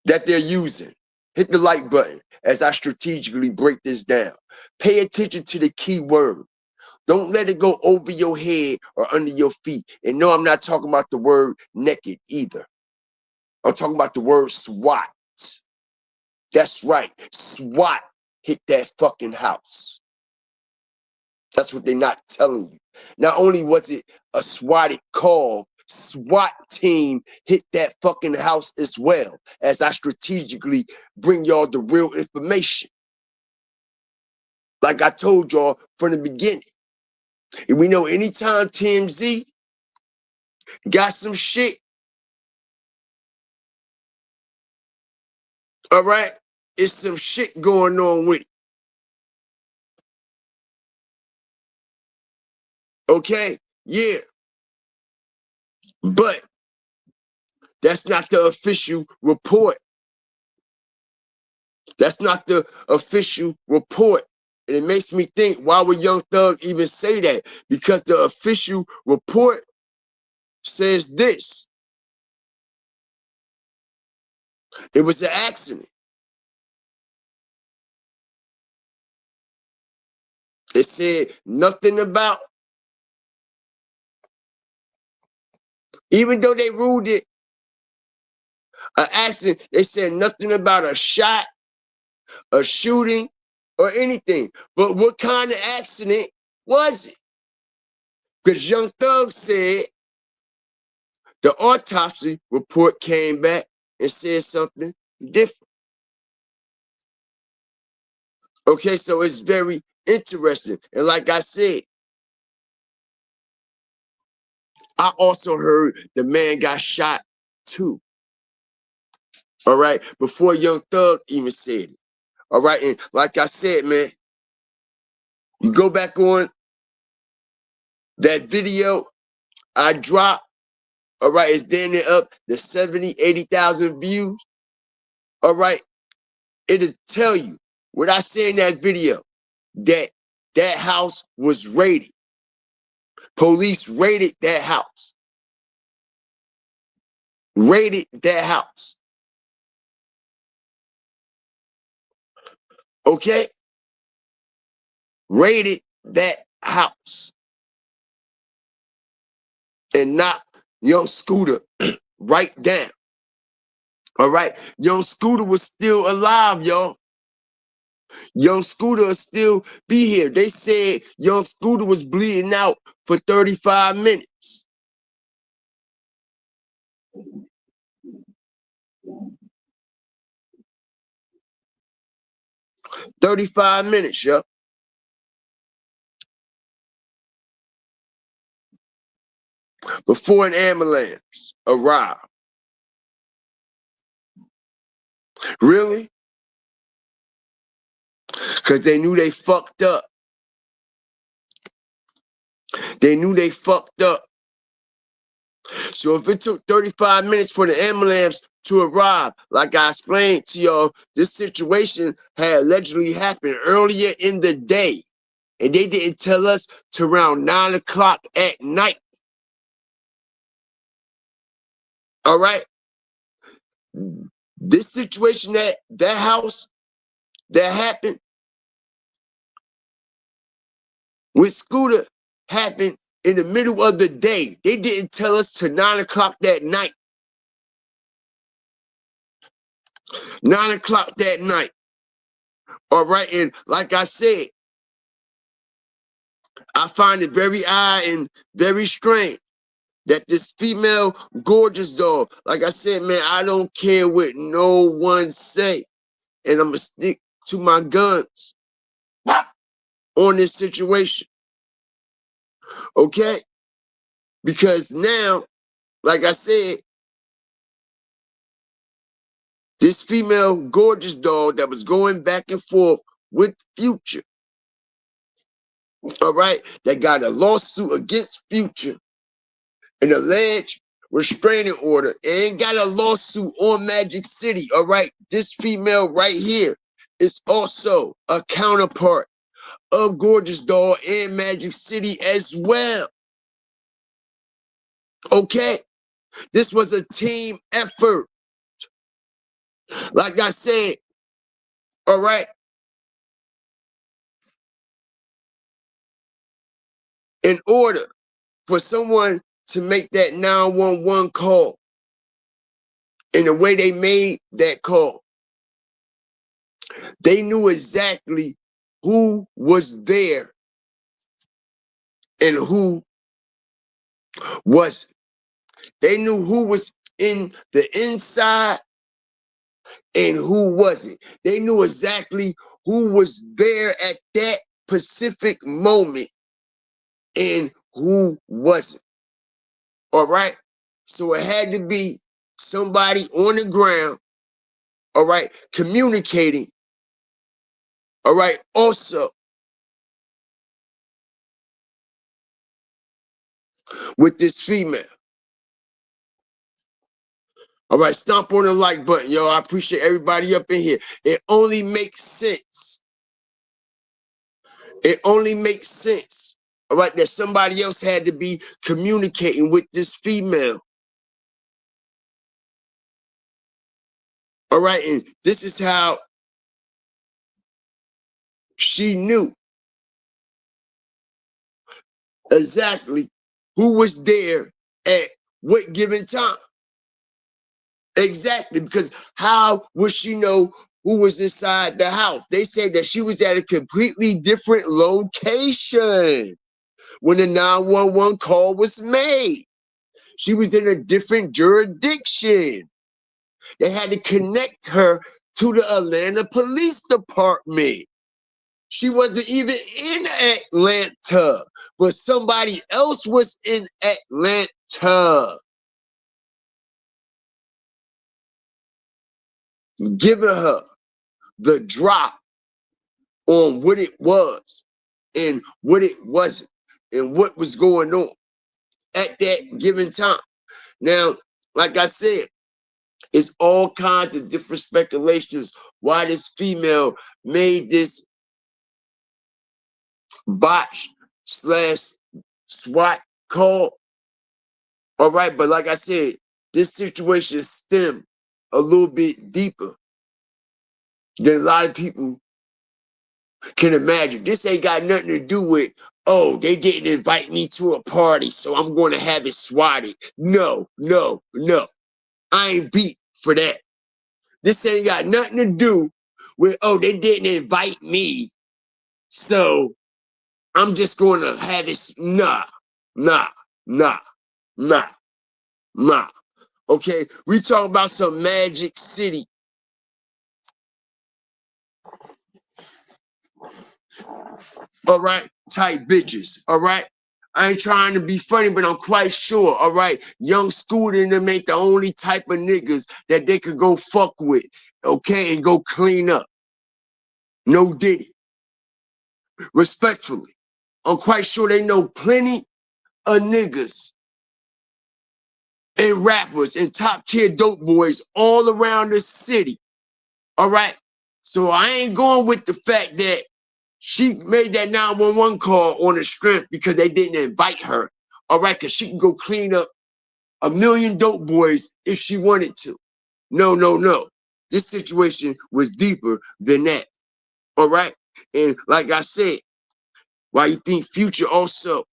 that they're using. Hit the like button as I strategically break this down. Pay attention to the key word. Don't let it go over your head or under your feet. And no, I'm not talking about the word naked either. I'm talking about the word SWAT. That's right. SWAT hit that fucking house. That's what they're not telling you. Not only was it a swatted call, SWAT team hit that fucking house as well, as I strategically bring y'all the real information. Like I told y'all from the beginning. And we know anytime TMZ got some shit, all right, it's some shit going on with it. Okay? Yeah. But that's not the official report. That's not the official report. And it makes me think, why would Young Thug even say that? Because the official report says this. It was an accident. It said nothing about, even though they ruled it an accident, they said nothing about a shot, a shooting, or anything. But what kind of accident was it? Because Young Thug said the autopsy report came back and said something different. Okay, so it's very interesting. And like I said, I also heard the man got shot too. All right, before Young Thug even said it. All right, and like I said, man, you go back on that video I dropped. All right, it's damn near up to 70, 80,000 views. All right, it'll tell you what I said in that video, that that house was raided. Police raided that house. Raided that house. Okay? Raided that house. And knocked Young Scooter right down. All right? Young Scooter was still alive, y'all. Young Scooter will still be here. They said Young Scooter was bleeding out for 35 minutes. $35 minutes, yo. Before an ambulance arrived. Really? Because they knew they fucked up. They knew they fucked up. So if it took 35 minutes for the ambulance to arrive, like I explained to y'all, this situation had allegedly happened earlier in the day. And they didn't tell us till around 9 o'clock at night. All right? This situation, that house that happened with Scooter, happened in the middle of the day. They didn't tell us till 9 o'clock that night. 9 o'clock that night. All right. And like I said, I find it very odd and very strange that this female gorgeous doll, like I said, man, I don't care what no one say. And I'm going to stick to my guns on this situation. Okay? Because now, like I said, this female gorgeous doll that was going back and forth with Future, all right, that got a lawsuit against Future, an alleged restraining order, and got a lawsuit on Magic City, all right? This female right here is also a counterpart of Gorgeous Doll in Magic City as well. Okay? This was a team effort. Like I said, all right? In order for someone to make that 911 call, and the way they made that call, they knew exactly who was there and who wasn't. They knew who was in the inside and who wasn't. They knew exactly who was there at that specific moment and who wasn't. All right? So it had to be somebody on the ground, all right, communicating, all right, also with this female. All right, stomp on the like button, yo. I appreciate everybody up in here. It only makes sense. It only makes sense, all right, that somebody else had to be communicating with this female. All right, and this is how she knew exactly who was there at what given time. Exactly, because how would she know who was inside the house? They said that she was at a completely different location when the 911 call was made. She was in a different jurisdiction. They had to connect her to the Atlanta Police Department. She wasn't even in Atlanta, but somebody else was in Atlanta, giving her the drop on what it was and what it wasn't and what was going on at that given time. Now, like I said, it's all kinds of different speculations why this female made this botch slash SWAT call. All right, but like I said, this situation stemmed a little bit deeper than a lot of people can imagine. This ain't got nothing to do with, oh, they didn't invite me to a party, so I'm going to have it swatted. No, no, no. I ain't beat for that. This ain't got nothing to do with, oh, they didn't invite me, so I'm just going to have it. Nah, nah, nah, nah, nah. Okay, we talk about some Magic City. All right, type bitches. All right. I ain't trying to be funny, but I'm quite sure, all right, young Scooter and them ain't the only type of niggas that they could go fuck with, okay, and go clean up. No Diddy. Respectfully, I'm quite sure they know plenty of niggas and rappers and top tier dope boys all around the city, all right? So I ain't going with the fact that she made that 911 call on the strength because they didn't invite her, all right? Because she can go clean up a million dope boys if she wanted to. No, no, no. This situation was deeper than that, all right? And like I said, why you think Future also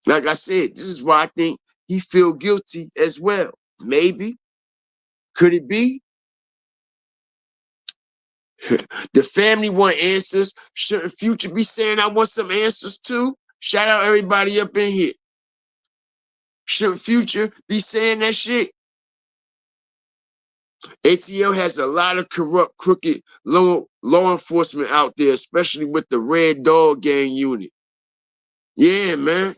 Like I said, this is why I think he feel guilty as well. Maybe. Could it be? The family want answers. Shouldn't Future be saying I want some answers too? Shout out everybody up in here. Shouldn't Future be saying that shit? ATL has a lot of corrupt, crooked law enforcement out there, especially with the Red Dog Gang unit. Yeah, man.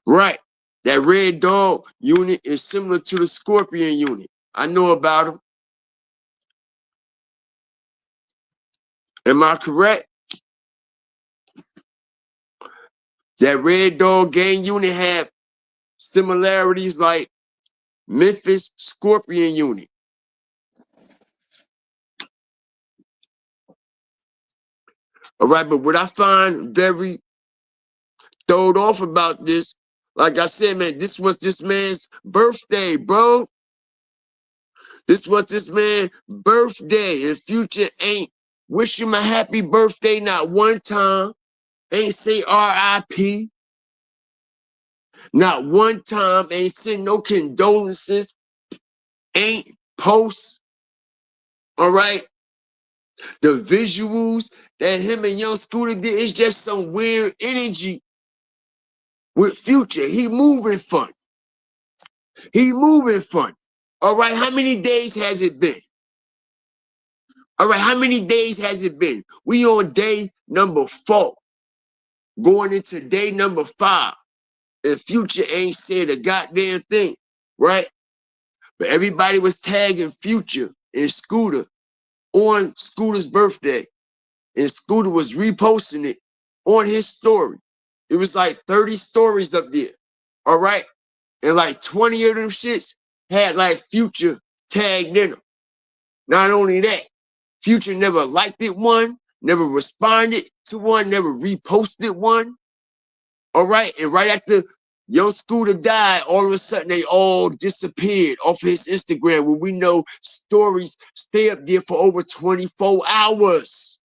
Right. That Red Dog unit is similar to the Scorpion unit. I know about them. Am I correct? That Red Dog Gang unit have similarities like Memphis Scorpion unit. All right, but what I find very throwed off about this, like I said, man, this was this man's birthday, bro. This was this man's birthday, and Future ain't wish him a happy birthday not one time. Ain't say R.I.P. Not one time. Ain't send no condolences. Ain't post. All right. The visuals that him and Young Scooter did is just some weird energy with Future. He moving fun. He moving fun. All right. How many days has it been? All right. How many days has it been? We on day number 4. Going into day number 5. And Future ain't said a goddamn thing. Right? But everybody was tagging Future and Scooter on Scooter's birthday. And Scooter was reposting it on his story. It was like 30 stories up there. All right? And like 20 of them shits had like Future tagged in them. Not only that, Future never liked it one, never responded to one, never reposted one. All right? And right after Young Scooter died, all of a sudden they all disappeared off his Instagram when we know stories stay up there for over 24 hours.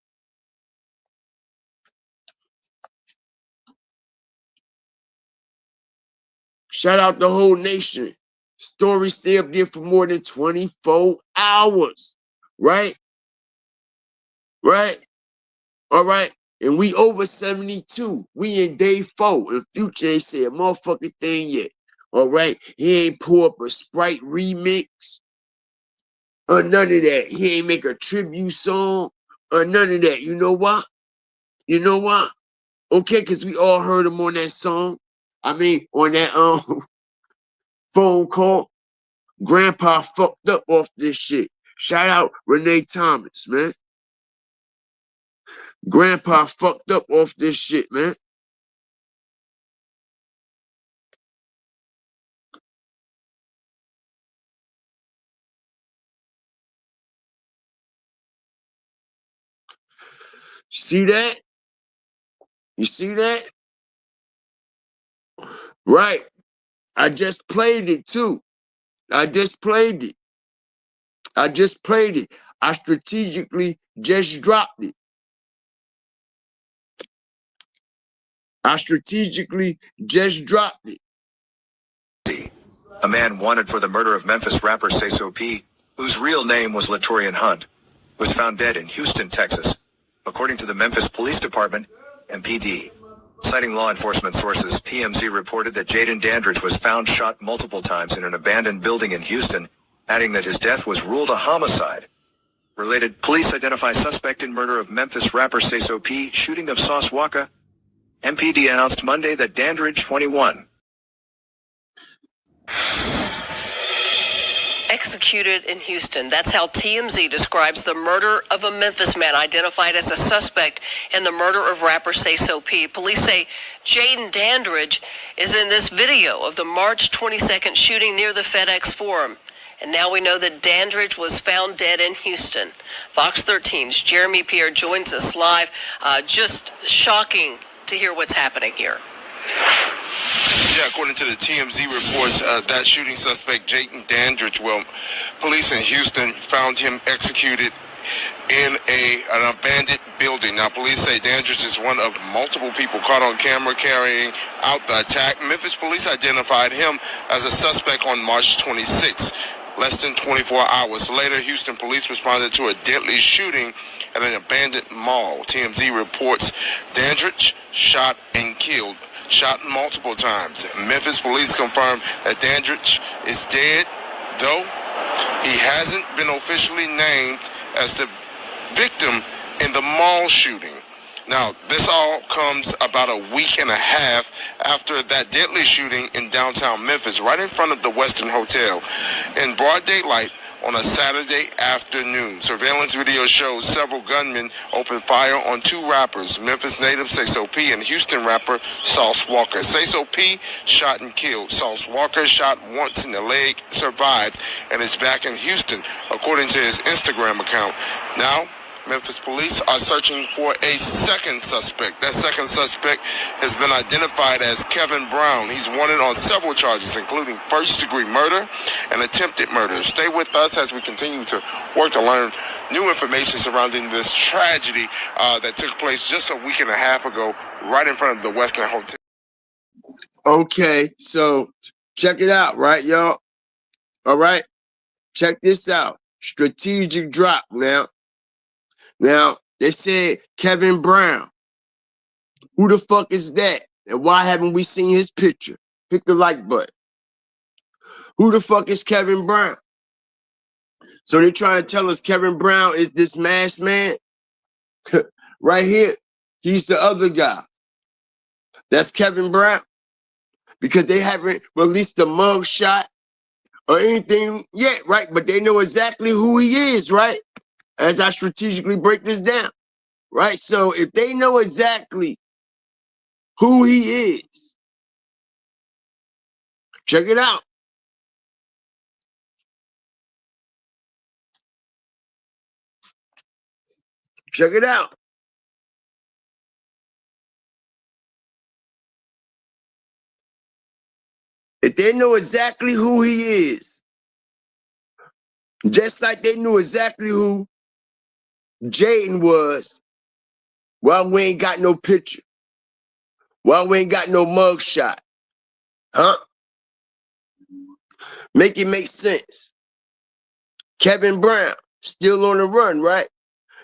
Shout out the whole nation. Stories stay up there for more than 24 hours. Right? Right? All right? And we over 72. We in day 4. And Future ain't said a motherfucking thing yet. All right? He ain't pull up a Sprite remix. Or none of that. He ain't make a tribute song. Or none of that. You know why? You know why? Okay, because we all heard him on that song. I mean, on that phone call. Grandpa fucked up off this shit. Shout out Renee Thomas, man. Grandpa fucked up off this shit, man. See that? You see that? Right. I just played it too. I just played it. I just played it. I strategically just dropped it. I strategically just dropped it. A man wanted for the murder of Memphis rapper Sayso P, whose real name was Latorian Hunt, was found dead in Houston, Texas, according to the Memphis Police Department and PD. Citing law enforcement sources, TMZ reported that Jaden Dandridge was found shot multiple times in an abandoned building in Houston, adding that his death was ruled a homicide. Related, police identify suspect in murder of Memphis rapper Sayso P, shooting of Sauce Walka. MPD announced Monday that Dandridge, 21, executed in Houston. That's how TMZ describes the murder of a Memphis man identified as a suspect in the murder of rapper Sayso P. Police say Jaden Dandridge is in this video of the March 22nd shooting near the FedEx Forum. And now we know that Dandridge was found dead in Houston. Fox 13's Jeremy Pierre joins us live. Just shocking to hear what's happening here. Yeah, according to the TMZ reports, that shooting suspect, Jaden Dandridge, police in Houston found him executed in an abandoned building. Now, police say Dandridge is one of multiple people caught on camera carrying out the attack. Memphis police identified him as a suspect on March 26th. Less than 24 hours later, Houston police responded to a deadly shooting at an abandoned mall. TMZ reports Dandridge shot multiple times. Memphis police confirmed that Dandridge is dead, though he hasn't been officially named as the victim in the mall shooting. Now, this all comes about a week and a half after that deadly shooting in downtown Memphis, right in front of the Western Hotel, in broad daylight on a Saturday afternoon. Surveillance video shows several gunmen open fire on two rappers, Memphis native Sayso P and Houston rapper Sauce Walka. Sayso P shot and killed. Sauce Walka shot once in the leg, survived, and is back in Houston, according to his Instagram account. Now, Memphis police are searching for a second suspect. That second suspect has been identified as Kevin Brown. He's wanted on several charges, including first-degree murder and attempted murder. Stay with us as we continue to work to learn new information surrounding this tragedy that took place just a week and a half ago, right in front of the Western Hotel. Okay, so check it out, right, y'all? All right, check this out. Strategic drop now. Now, they said Kevin Brown. Who the fuck is that? And why haven't we seen his picture? Hit the like button. Who the fuck is Kevin Brown? So they're trying to tell us Kevin Brown is this masked man? Right here, he's the other guy. That's Kevin Brown. Because they haven't released the mug shot or anything yet, right? But they know exactly who he is, right? As I strategically break this down, right? So if they know exactly who he is, check it out. Check it out. If they know exactly who he is, just like they knew exactly who Jaden was, well, we ain't got no picture. Well, we ain't got no mug shot. Huh? Make it make sense. Kevin Brown, still on the run, right?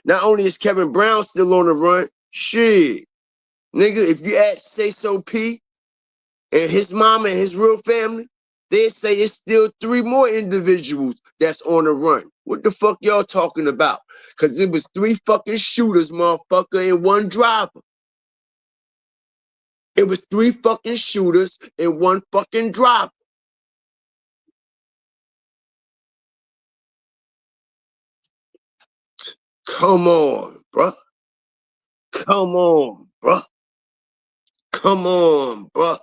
Not only is Kevin Brown still on the run, shit. Nigga, if you ask Sayso P and his mama and his real family, they say it's still 3 more individuals that's on the run. What the fuck y'all talking about? Because it was 3 fucking shooters, motherfucker, and 1 driver. It was 3 fucking shooters and 1 fucking driver. Come on, bruh. Come on, bruh. Come on, bruh.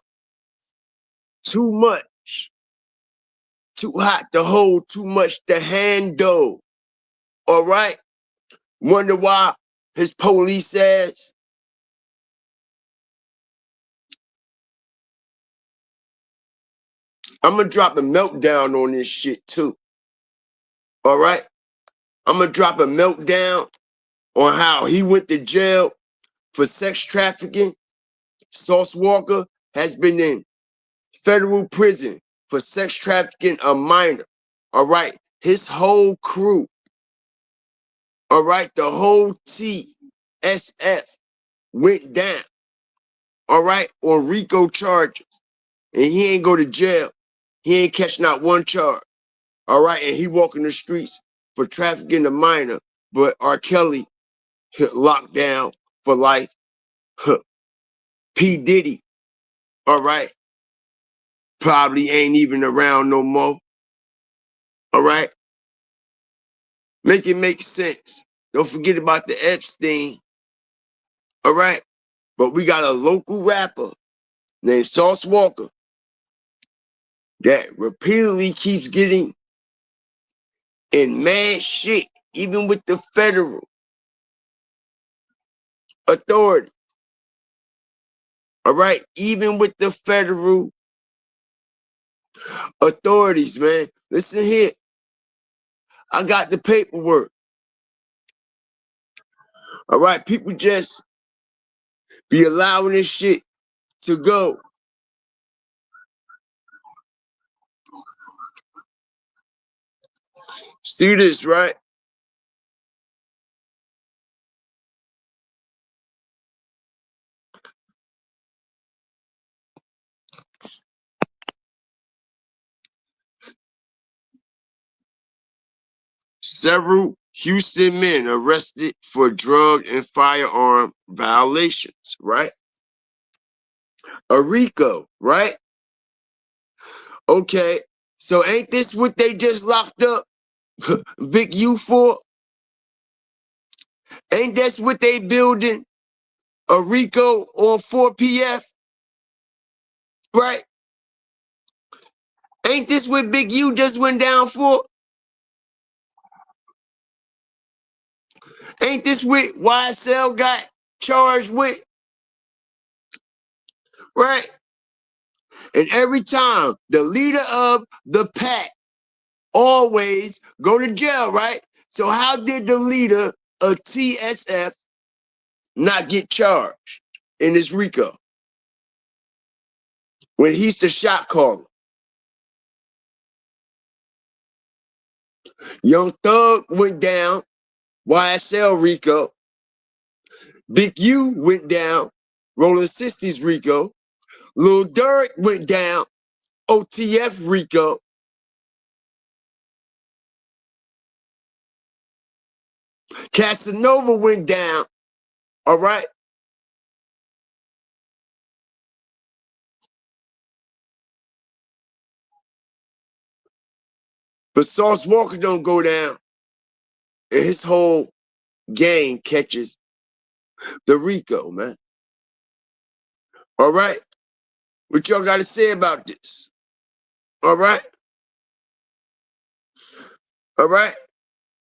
Too much. Too hot to hold, too much to handle. All right? Wonder why his police ass I'm gonna drop a meltdown on this shit too. All right? I'm gonna drop a meltdown on how he went to jail for sex trafficking. Sauce Walka has been in federal prison for sex trafficking a minor. All right? His whole crew. All right? The whole TSF went down. All right? On RICO charges. And he ain't go to jail. He ain't catch not 1 charge. All right? And he walking the streets for trafficking a minor. But R. Kelly locked down for life. P. Diddy, all right, probably ain't even around no more. All right? Make it make sense. Don't forget about the Epstein. All right? But we got a local rapper named Sauce Walka that repeatedly keeps getting in mad shit, even with the federal authority. All right? Even with the federal authorities, man. Listen here. I got the paperwork. All right, people just be allowing this shit to go. See this, right? Several Houston men arrested for drug and firearm violations, right? A RICO, right? Okay, so ain't this what they just locked up Big U for? Ain't that's what they building a RICO on 4PF, right? Ain't this what Big U just went down for? Ain't this what YSL got charged with, right? And every time the leader of the pack always go to jail, right? So how did the leader of TSF not get charged in this RICO when he's the shot caller? Young Thug went down, YSL RICO. Big U went down, Rolling 60s RICO. Lil Durk went down, OTF RICO. Casanova went down, all right? But Sauce Walker don't go down, and his whole gang catches the RICO, man. All right? What y'all got to say about this? All right? All right?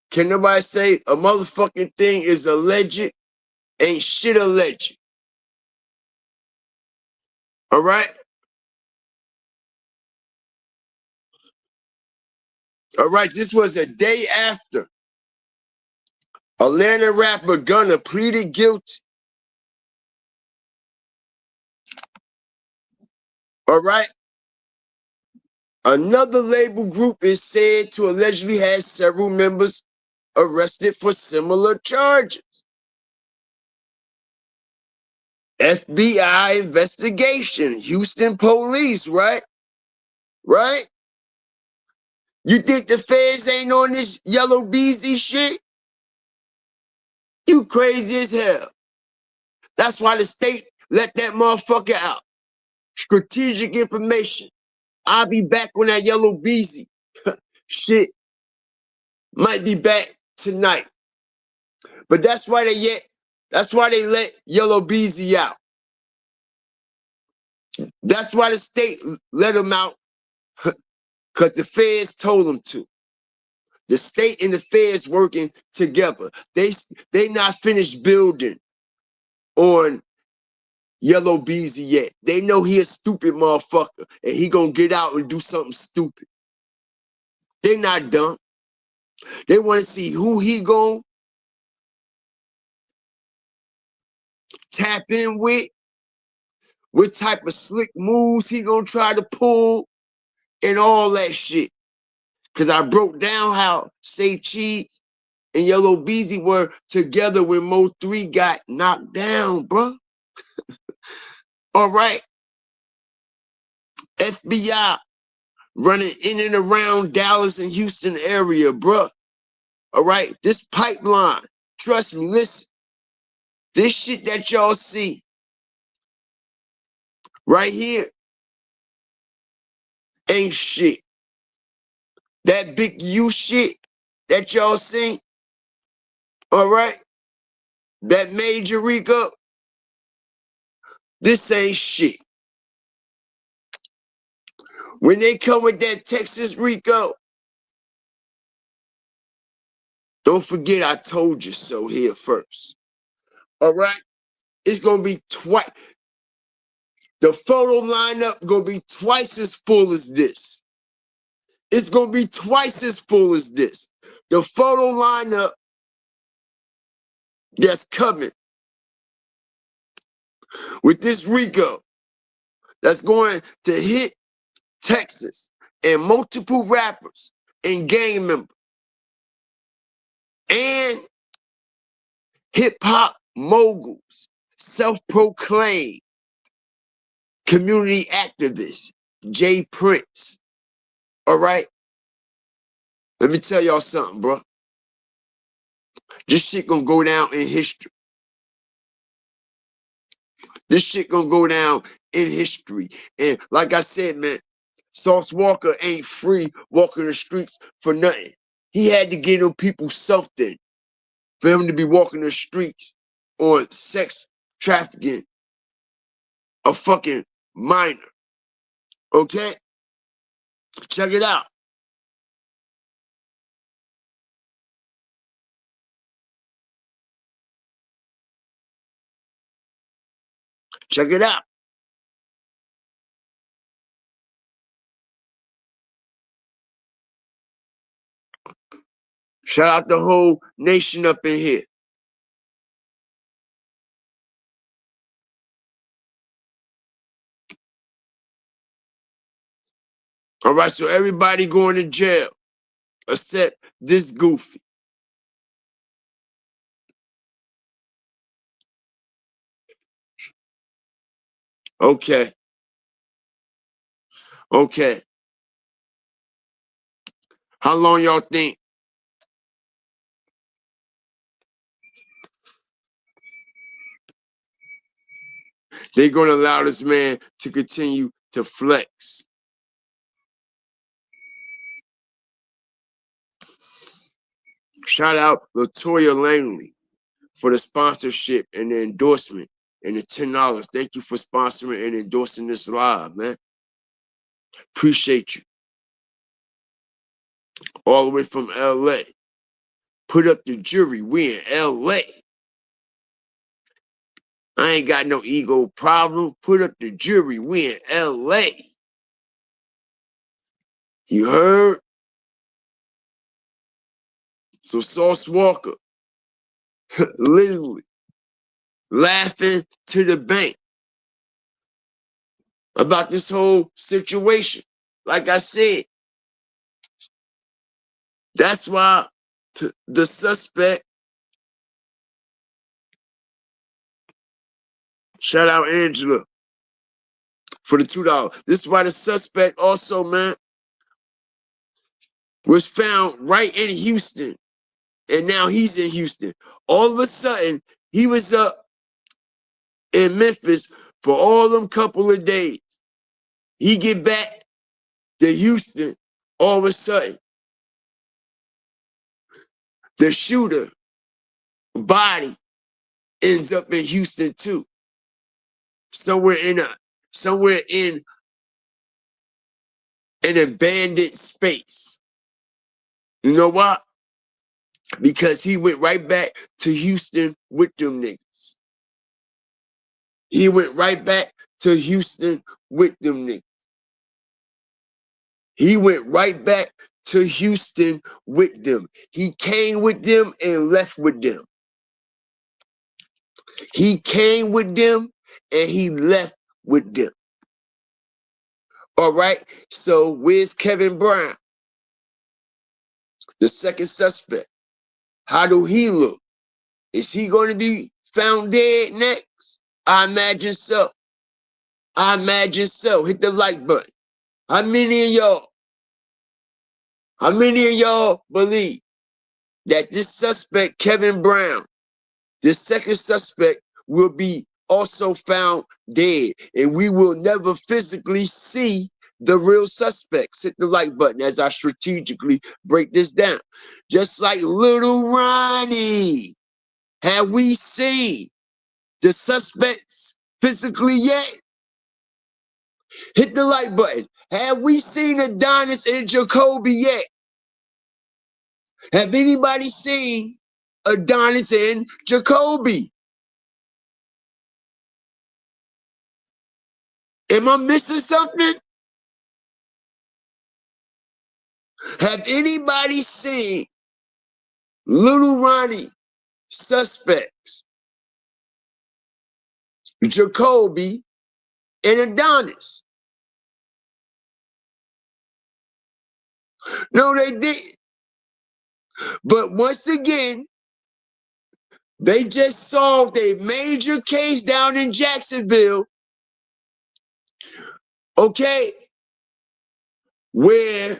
Can nobody say a motherfucking thing is alleged? Ain't shit alleged. All right? All right, this was a day after Atlanta rapper Gunna pleaded guilty. All right? Another label group is said to allegedly have several members arrested for similar charges. FBI investigation, Houston police, right? Right? You think the feds ain't on this yellow beezy shit? You crazy as hell. That's why the state let that motherfucker out. Strategic information. I'll be back on that yellow beezy shit. Might be back tonight. But that's why they let Yellow Beezy out. That's why the state let him out, because the feds told them to. The state and the feds working together. They not finished building on Yellow Beezy yet. They know he a stupid motherfucker and he gonna get out and do something stupid. They not done. They want to see who he gonna tap in with, what type of slick moves he gonna try to pull, and all that shit. Cause I broke down how Say Cheese and Yellow Beezy were together when Mo 3 got knocked down, bro. All right. FBI running in and around Dallas and Houston area, bro. All right. This pipeline, trust me, listen. This shit that y'all see right here ain't shit. That Big U shit that y'all see, all right? That major RICO, this ain't shit. When they come with that Texas RICO, don't forget I told you so here first. All right? It's going to be twice. The photo lineup going to be twice as full as this. It's going to be twice as full as this. The photo lineup that's coming with this RICO that's going to hit Texas and multiple rappers and gang members and hip-hop moguls, self-proclaimed community activist, Jay Prince. All right? Let me tell y'all something, bro. This shit gonna go down in history. This shit gonna go down in history. And like I said, man, Sauce Walka ain't free walking the streets for nothing. He had to give them people something for him to be walking the streets on sex trafficking a fucking minor. Okay? Check it out. Check it out. Shout out the whole nation up in here. All right, so everybody going to jail except this goofy. Okay. Okay. How long y'all think they're going to allow this man to continue to flex? Shout out LaToya Langley for the sponsorship and the endorsement and the $10. Thank you for sponsoring and endorsing this live, man. Appreciate you. All the way from LA. Put up the jury. We in LA. I ain't got no ego problem. Put up the jury. We in LA. You heard? So Sauce Walka, literally laughing to the bank about this whole situation. Like I said, that's why the suspect, shout out Angela for the $2. This is why the suspect also, man, was found right in Houston. And now he's in Houston. All of a sudden, he was up in Memphis for all them couple of days. He get back to Houston, all of a sudden, the shooter body ends up in Houston too. Somewhere in an abandoned space. You know why? Because he went right back to Houston with them niggas. He went right back to Houston with them niggas. He went right back to Houston with them. He came with them and left with them. He came with them and he left with them. All right. So where's Kevin Brown? The second suspect. How do he look? Is he going to be found dead next? I imagine so. I imagine so. Hit the like button. How many of y'all believe that this suspect, Kevin Brown, this second suspect, will be also found dead and we will never physically see the real suspects? Hit the like button as I strategically break this down. Just like Little Ronnie, have we seen the suspects physically yet? Hit the like button. Have we seen Adonis and Jacoby yet? Have anybody seen Adonis and Jacoby? Am I missing something? Have anybody seen Little Ronnie suspects, Jacoby and Adonis. No, they didn't. But once again, they just solved a major case down in Jacksonville, okay, where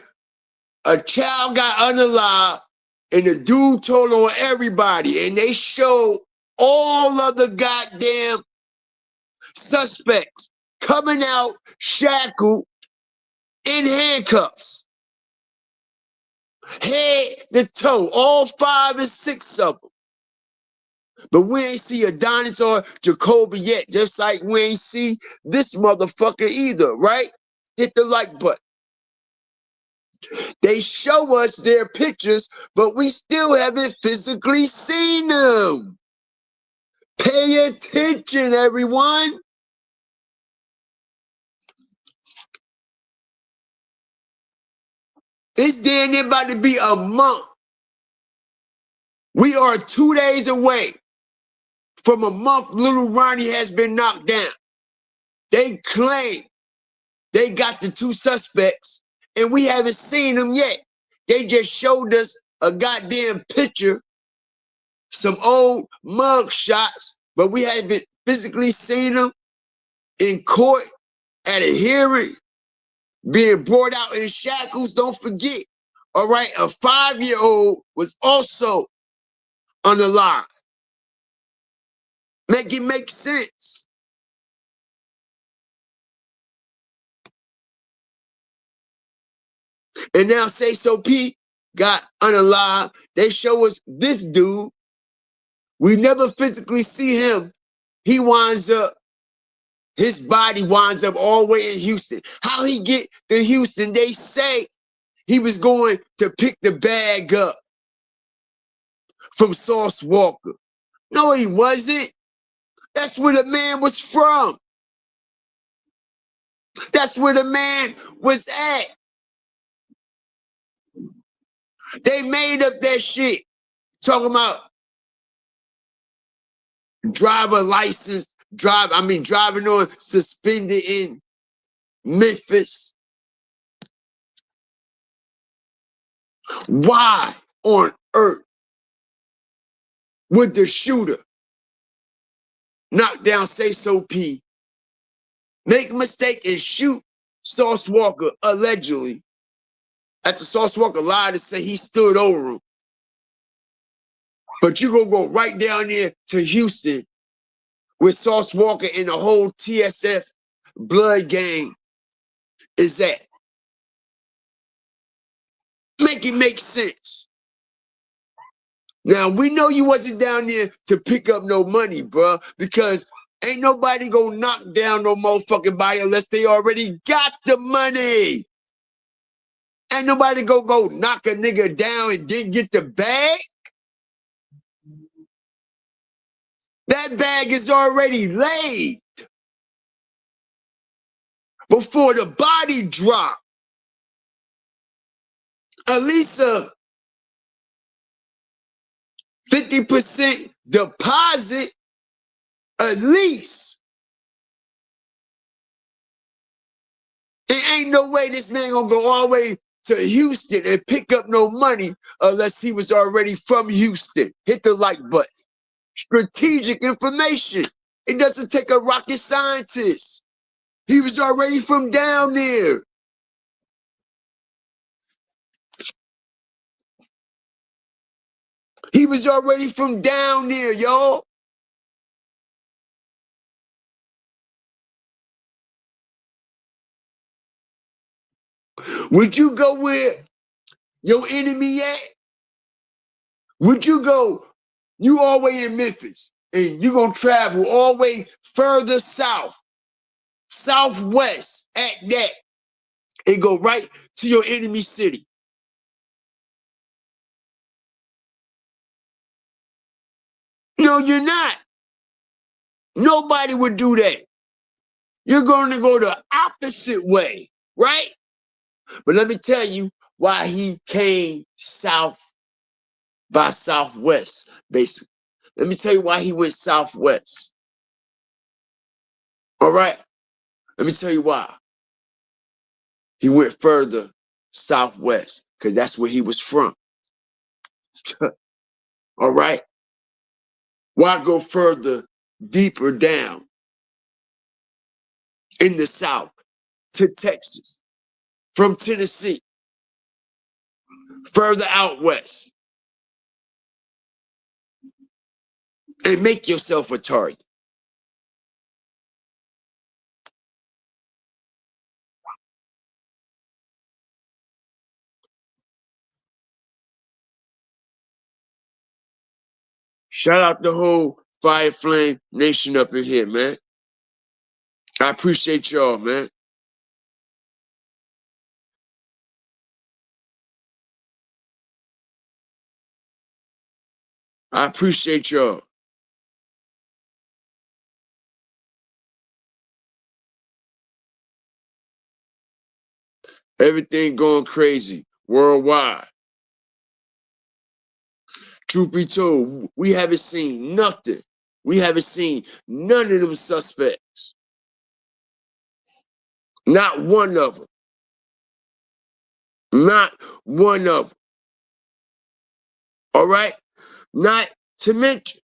a child got unalive and the dude told on everybody, and they showed all of the goddamn suspects coming out shackled in handcuffs, head to toe, all 5 and 6 of them. But we ain't see Adonis or Jacoby yet, just like we ain't see this motherfucker either, right? Hit the like button. They show us their pictures, but we still haven't physically seen them. Pay attention, everyone. It's damn near about to be a month. We are 2 days away from a month little Ronnie has been knocked down. They claim they got the 2 suspects, and we haven't seen them yet. They just showed us a goddamn picture, some old mug shots, but we haven't physically seen them in court, at a hearing, being brought out in shackles. Don't forget, all right, a 5-year-old was also on the line. Make it make sense. And now Sayso P got unalive. They show us this dude. We never physically see him. He winds up, his body winds up all the way in Houston. How he get to Houston? They say he was going to pick the bag up from Sauce Walka. No, he wasn't. That's where the man was from. That's where the man was at. They made up that shit. Talking about driver license, driving on suspended in Memphis. Why on earth would the shooter knock down Sayso P, make a mistake and shoot Sauce Walka allegedly, after Sauce Walka lied to say he stood over him? But you gonna go right down there to Houston where Sauce Walka and the whole TSF blood gang is at. Make it make sense. Now, we know you wasn't down there to pick up no money, bro, because ain't nobody gonna knock down no motherfucking body unless they already got the money. Ain't nobody gonna go knock a nigga down and then get the bag. That bag is already laid before the body drop. At least a 50% deposit, at least. It ain't no way this man gonna go all the way to Houston and pick up no money unless he was already from Houston. Hit the like button. Strategic information. It doesn't take a rocket scientist. He was already from down there. He was already from down there, y'all. Would you go where your enemy at? Would you go, you all the way in Memphis, and you gonna travel all the way further south, southwest at that, and go right to your enemy city? No, you're not. Nobody would do that. You're going to go the opposite way, right? But let me tell you why he came south by southwest, basically. Let me tell you why he went southwest. All right? Let me tell you why. He went further southwest because that's where he was from. All right? Why go further, deeper down in the south to Texas, from Tennessee, further out west, and make yourself a target? Shout out the whole Fire Flame Nation up in here, man. I appreciate y'all, man. I appreciate y'all. Everything going crazy worldwide. Truth be told, we haven't seen nothing. We haven't seen none of them suspects. Not one of them. Not one of them. All right? Not to mention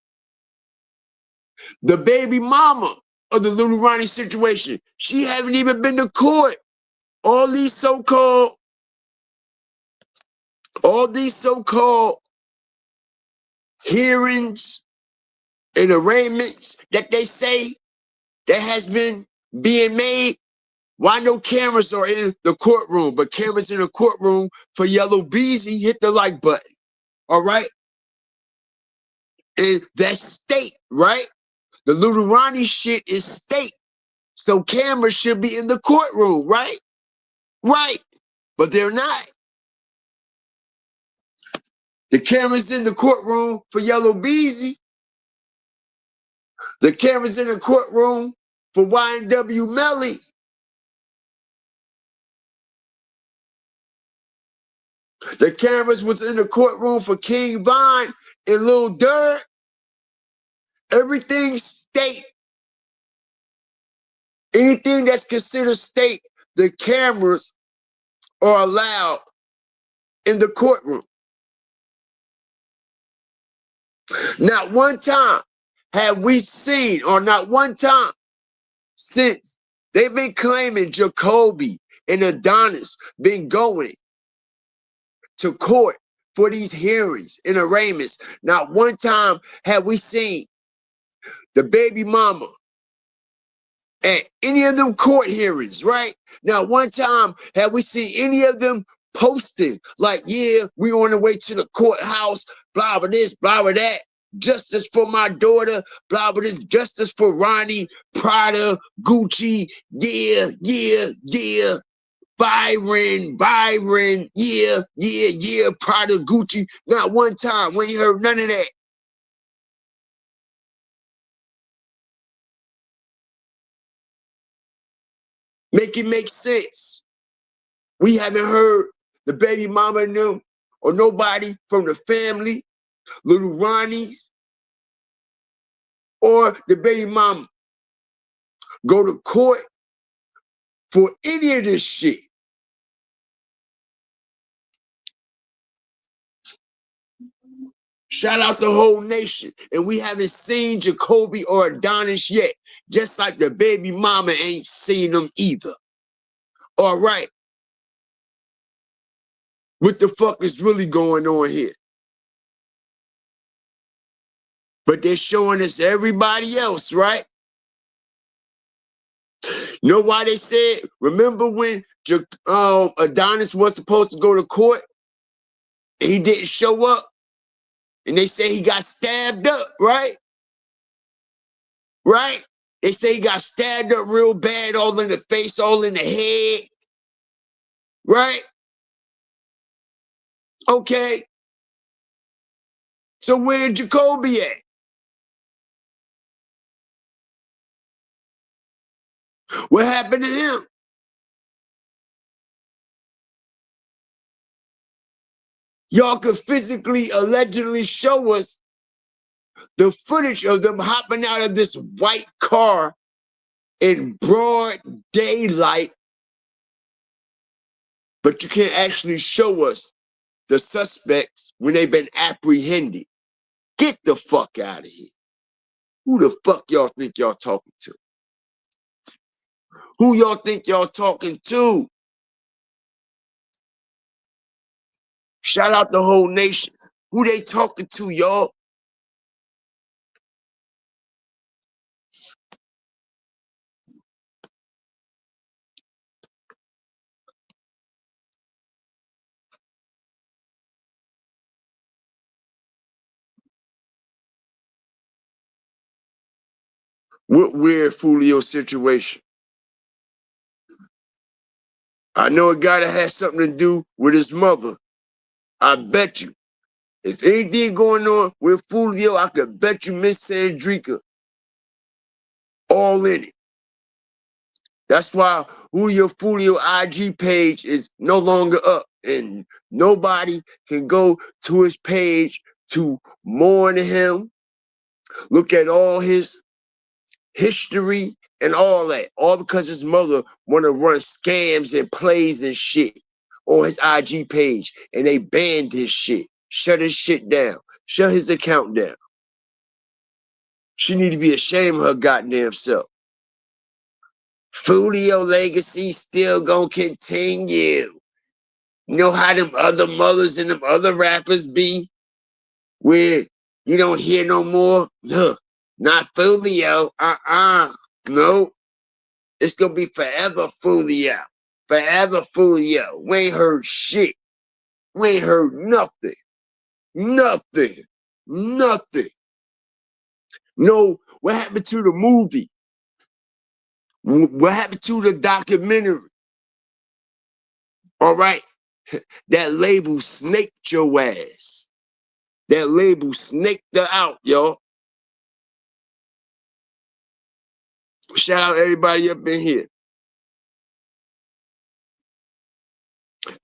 the baby mama of the little Ronnie situation. She haven't even been to court. All these so-called hearings and arraignments that they say that has been being made. Why no cameras are in the courtroom, but cameras in the courtroom for Yellow Beezy? Hit the like button. All right? And that's state, right? The little Ronnie shit is state. So cameras should be in the courtroom, right? Right. But they're not. The cameras in the courtroom for Yellow Beezy. The cameras in the courtroom for YNW Melly. The cameras was in the courtroom for King Vine and Lil Durk. Everything state. Anything that's considered state, the cameras are allowed in the courtroom. Not one time have we seen, or not one time since they've been claiming Jacoby and Adonis been going to court for these hearings and arraignments. Not one time have we seen the baby mama at any of them court hearings, right? Now, one time have we seen any of them posting like, yeah, we on the way to the courthouse, blah, blah, this, blah, blah, that. Justice for my daughter, blah, blah, this, justice for Ronnie, Prada, Gucci, yeah, yeah, yeah. Byron, yeah, yeah, yeah, Prada, Gucci. Not one time, we ain't heard none of that. Make it make sense. We haven't heard the baby mama and them or nobody from the family, little Ronnie's, or the baby mama go to court for any of this shit. Shout out the whole nation. And we haven't seen Jacoby or Adonis yet. Just like the baby mama ain't seen them either. All right. What the fuck is really going on here? But they're showing us everybody else, right? You know why they said, remember when Adonis was supposed to go to court and he didn't show up? And they say he got stabbed up, right? Right? They say he got stabbed up real bad, all in the face, all in the head. Right? Okay. So where Jacoby at? What happened to him? Y'all could physically, allegedly show us The footage of them hopping out of this white car in broad daylight, but you can't actually show us the suspects when they've been apprehended. Get the fuck out of here. Who the fuck y'all think y'all talking to? Who y'all think y'all talking to? Shout out the whole nation. Who they talking to, y'all? What weird Fulio situation? I know it gotta have something to do with his mother. I bet you. If anything going on with Fulio, I could bet you Miss Sandrika all in it. That's why Julio Fulio IG page is no longer up, and nobody can go to his page to mourn him, look at all his history and all that, all because his mother want to run scams and plays and shit on his IG page, and they banned his shit, shut his shit down, shut his account down. She need to be ashamed of her goddamn self. Fulio legacy still gonna continue. You know how them other mothers and them other rappers be, where you don't hear no more? Ugh, not Fulio. No. It's gonna be forever Fulio. Forever Fulio. We ain't heard shit. We ain't heard nothing. Nothing. Nothing. No, what happened to the movie? What happened to the documentary? All right. That label snaked your ass. That label snaked her out, y'all. Shout out everybody up in here.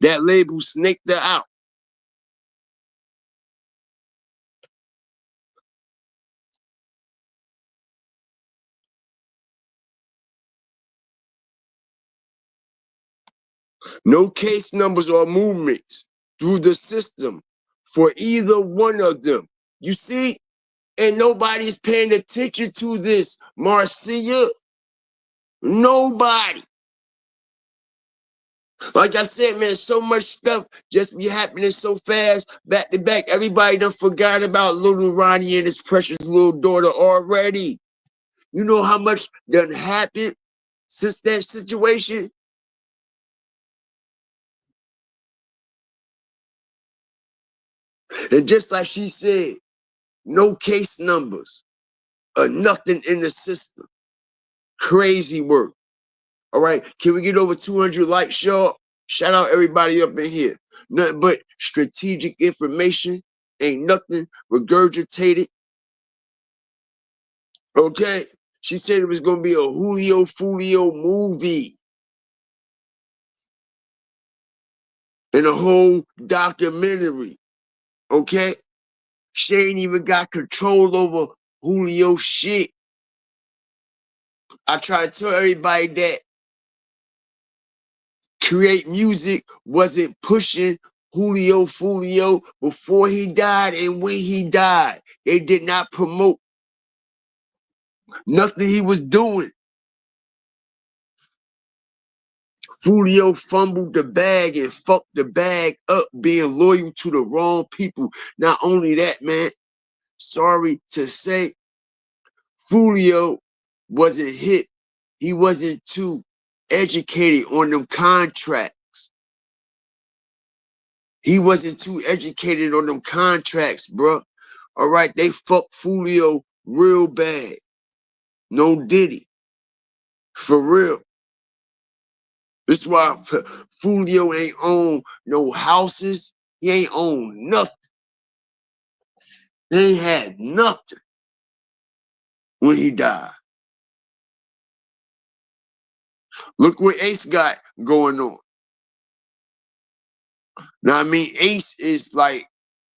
That label snaked her out. No case numbers or movements through the system for either one of them. You see? And nobody's paying attention to this, Marcia. Nobody. Like I said, man, so much stuff just be happening so fast, back to back. Everybody done forgot about little Ronnie and his precious little daughter already. You know how much done happened since that situation? And just like she said, no case numbers or nothing in the system. Crazy work. All right, can we get over 200 likes, y'all? Shout out everybody up in here. Nothing but strategic information. Ain't nothing regurgitated. Okay? She said it was going to be a Julio Fulio movie. And a whole documentary. Okay? She ain't even got control over Julio shit. I try to tell everybody that Create Music wasn't pushing Julio Fulio before he died and when he died. They did not promote nothing he was doing. Fulio fumbled the bag and fucked the bag up, being loyal to the wrong people. Not only that, man, sorry to say, Fulio wasn't hip. He wasn't too educated on them contracts. He wasn't too educated on them contracts, bro. All right, they fucked Fulio real bad. No Diddy. For real. This is why Fulio ain't own no houses. He ain't own nothing. They ain't had nothing when he died. Look what Ace got going on. Now, I mean, Ace is like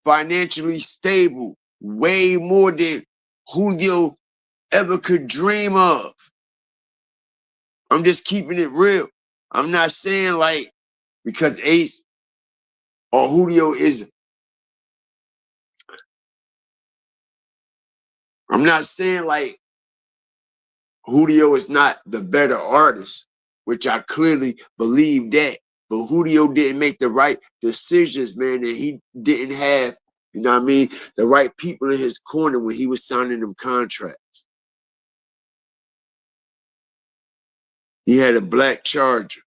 financially stable. way more than Julio ever could dream of. I'm just keeping it real. I'm not saying like because Ace or Julio is, I'm not saying like Julio is not the better artist, which I clearly believe that. But Julio didn't make the right decisions, man, and he didn't have, you know what I mean, the right people in his corner when he was signing them contracts. He had a black Charger.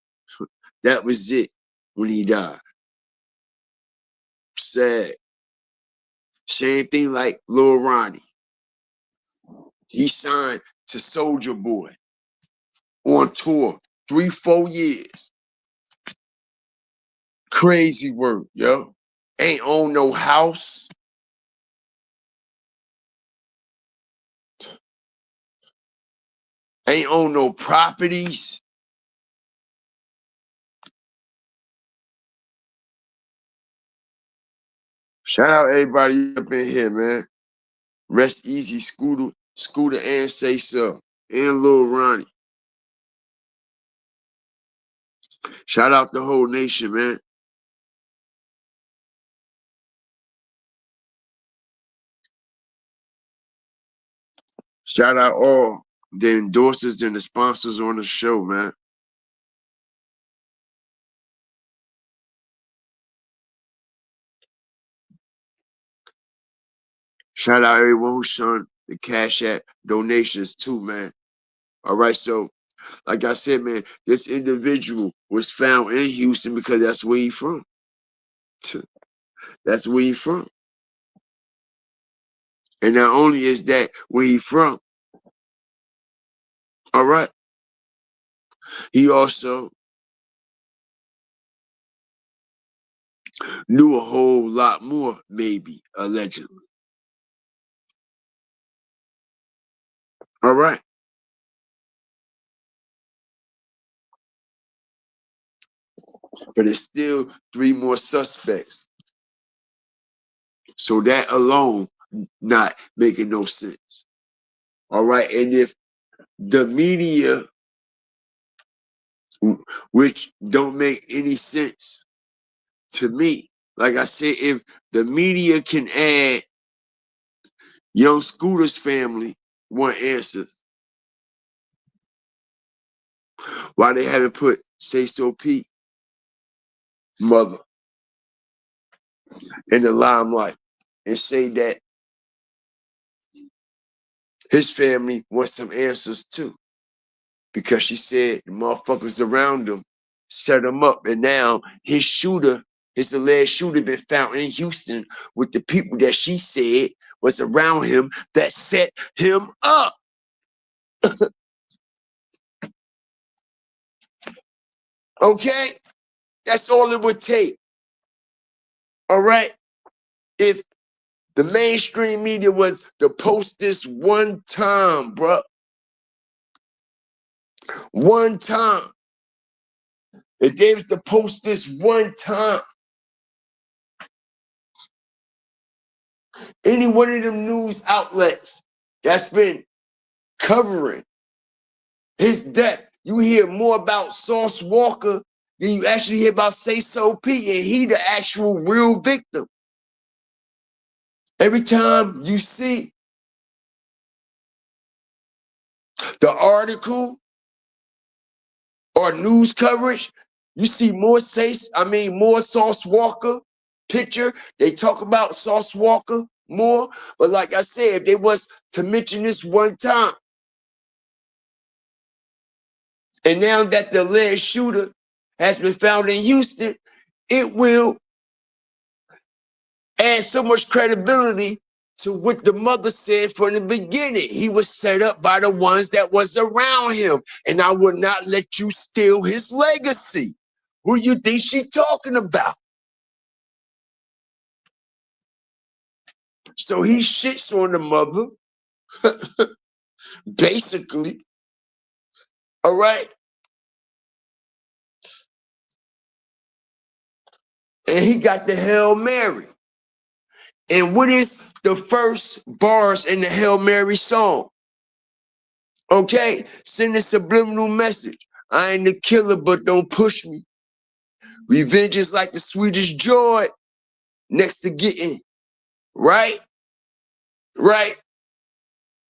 That was it when he died. Sad. Same thing like Lil Ronnie. He signed to Soulja Boy on tour 3-4 years. Crazy work, yo. Ain't own no house. Ain't own no properties. Shout out everybody up in here, man. Rest easy, Scooter and Sayso, and Lil Ronnie. Shout out the whole nation, man. Shout out all the endorsers and the sponsors on the show, man. Shout out everyone who sent the Cash App donations too, man. All right, so like I said, man, this individual was found in Houston because that's where he from. That's where he from. And not only is that where he from, all right, he also knew a whole lot more, maybe, allegedly. All right. But it's still 3 more suspects. So that alone not making no sense. All right. And if the media, which don't make any sense to me, like I said, if the media can add Young Scooter's family want answers, why they haven't put Sayso P mother in the limelight and say that his family wants some answers too? Because she said the motherfuckers around him set him up, and now his shooter, his alleged shooter, been found in Houston with the people that she said was around him that set him up. Okay? That's all it would take. All right? If the mainstream media was to post this one time, bro. One time. If they was to post this one time, any one of them news outlets that's been covering his death, you hear more about Sauce Walka than you actually hear about Sayso P, and he the actual real victim. Every time you see the article or news coverage, you see more more Sauce Walka picture. They talk about Sauce Walka more. But like I said, if they was to mention this one time, and now that the alleged shooter has been found in Houston, it will add so much credibility to what the mother said from the beginning. He was set up by the ones that was around him, and I will not let you steal his legacy. Who do you think she talking about? So he shits on the mother, basically. All right. And he got the Hail Mary. And what is the first bars in the Hail Mary song. Okay, send a subliminal message. I ain't the killer, but don't push me. Revenge is like the sweetest joy next to getting right.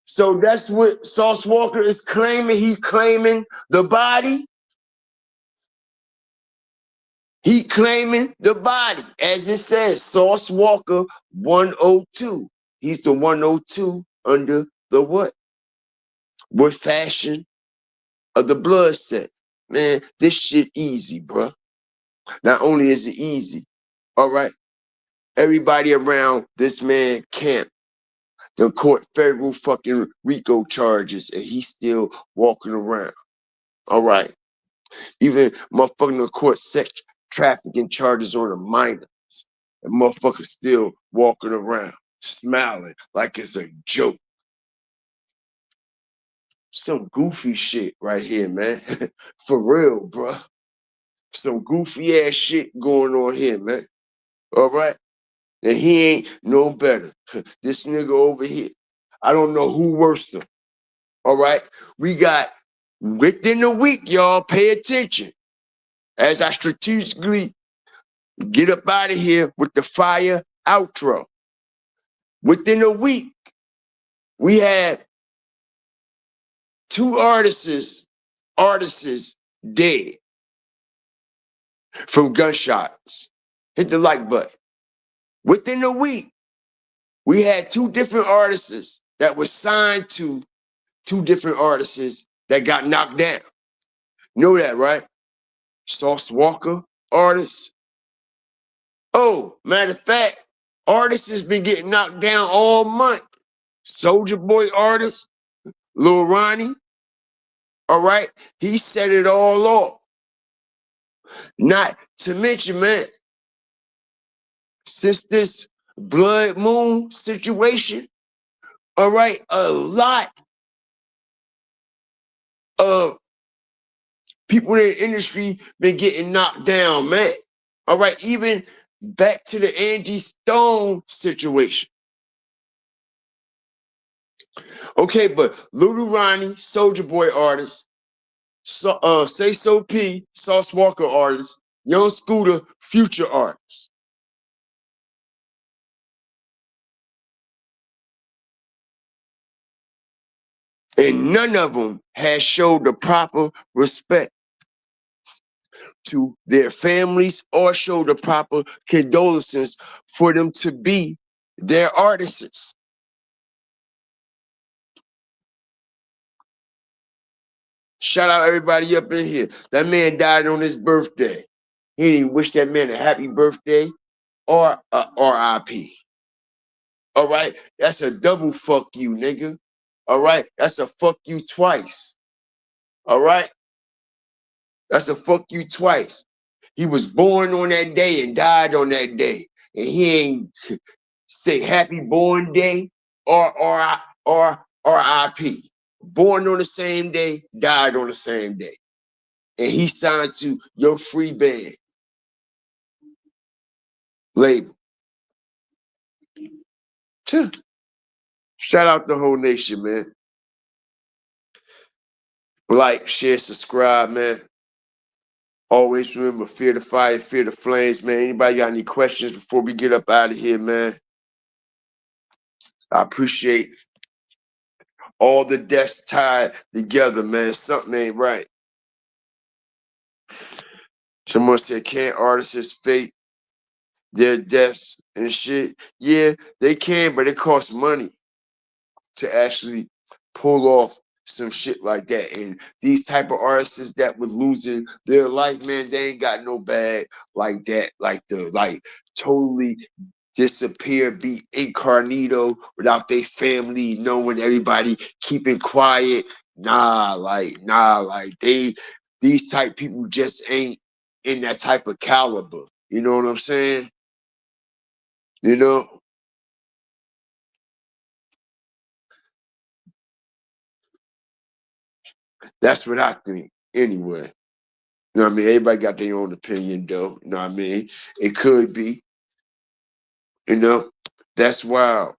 So that's what Sauce Walker is claiming. He claiming the body. He claiming the body. As it says, Sauce Walker 102. He's the 102 under the what? What fashion of the blood set. Man, this shit easy, bro. Not only is it easy, all right, everybody around this man camp, the court federal fucking RICO charges, and he's still walking around. All right. Even motherfucking the court sex trafficking charges on the minors. And motherfuckers still walking around, smiling like it's a joke. Some goofy shit right here, man. For real, bro. Some goofy ass shit going on here, man. All right? And he ain't no better. This nigga over here, I don't know who worse than. All right? We got within a week, y'all, pay attention. As I strategically get up out of here with the fire outro. Within a week, we had 2 artists dead from gunshots. Hit the like button. Within a week, we had 2 different artists that were signed to 2 different artists that got knocked down. Know that, right? Sauce Walker, artist. Oh, matter of fact, artists has been getting knocked down all month. Soulja Boy artist, Lil Ronnie, all right? He set it all off. Not to mention, man, since this blood moon situation, all right, a lot of people in the industry been getting knocked down, man. All right, even back to the Angie Stone situation. Okay, but Little Ronnie, Soulja Boy artist, Sayso P, Sauce Walker artist, Young Scooter, Future artist. And none of them has showed the proper respect to their families or show the proper condolences for them to be their artists. Shout out everybody up in here. That man died on his birthday. He didn't wish that man a happy birthday or a RIP. All right? That's a double fuck you, nigga. All right? That's a fuck you twice. All right? That's a fuck you twice. He was born on that day and died on that day. And he ain't say happy born day or RIP. Born on the same day, died on the same day. And he signed to your free band label. Shout out the whole nation, man. Like, share, subscribe, man. Always remember, fear the fire, fear the flames, man. Anybody got any questions before we get up out of here, man? I appreciate all the deaths tied together, man. Something ain't right. Someone said, can't artists fake their deaths and shit? Yeah, they can, but it costs money to actually pull off some shit like that. And these type of artists that was losing their life, man, they ain't got no bag like that, like totally disappear, be incognito without their family knowing, everybody keeping quiet. These type people just ain't in that type of caliber. You know what I'm saying? You know? That's what I think, anyway. You know what I mean? Everybody got their own opinion, though. You know what I mean? It could be. You know? That's wild.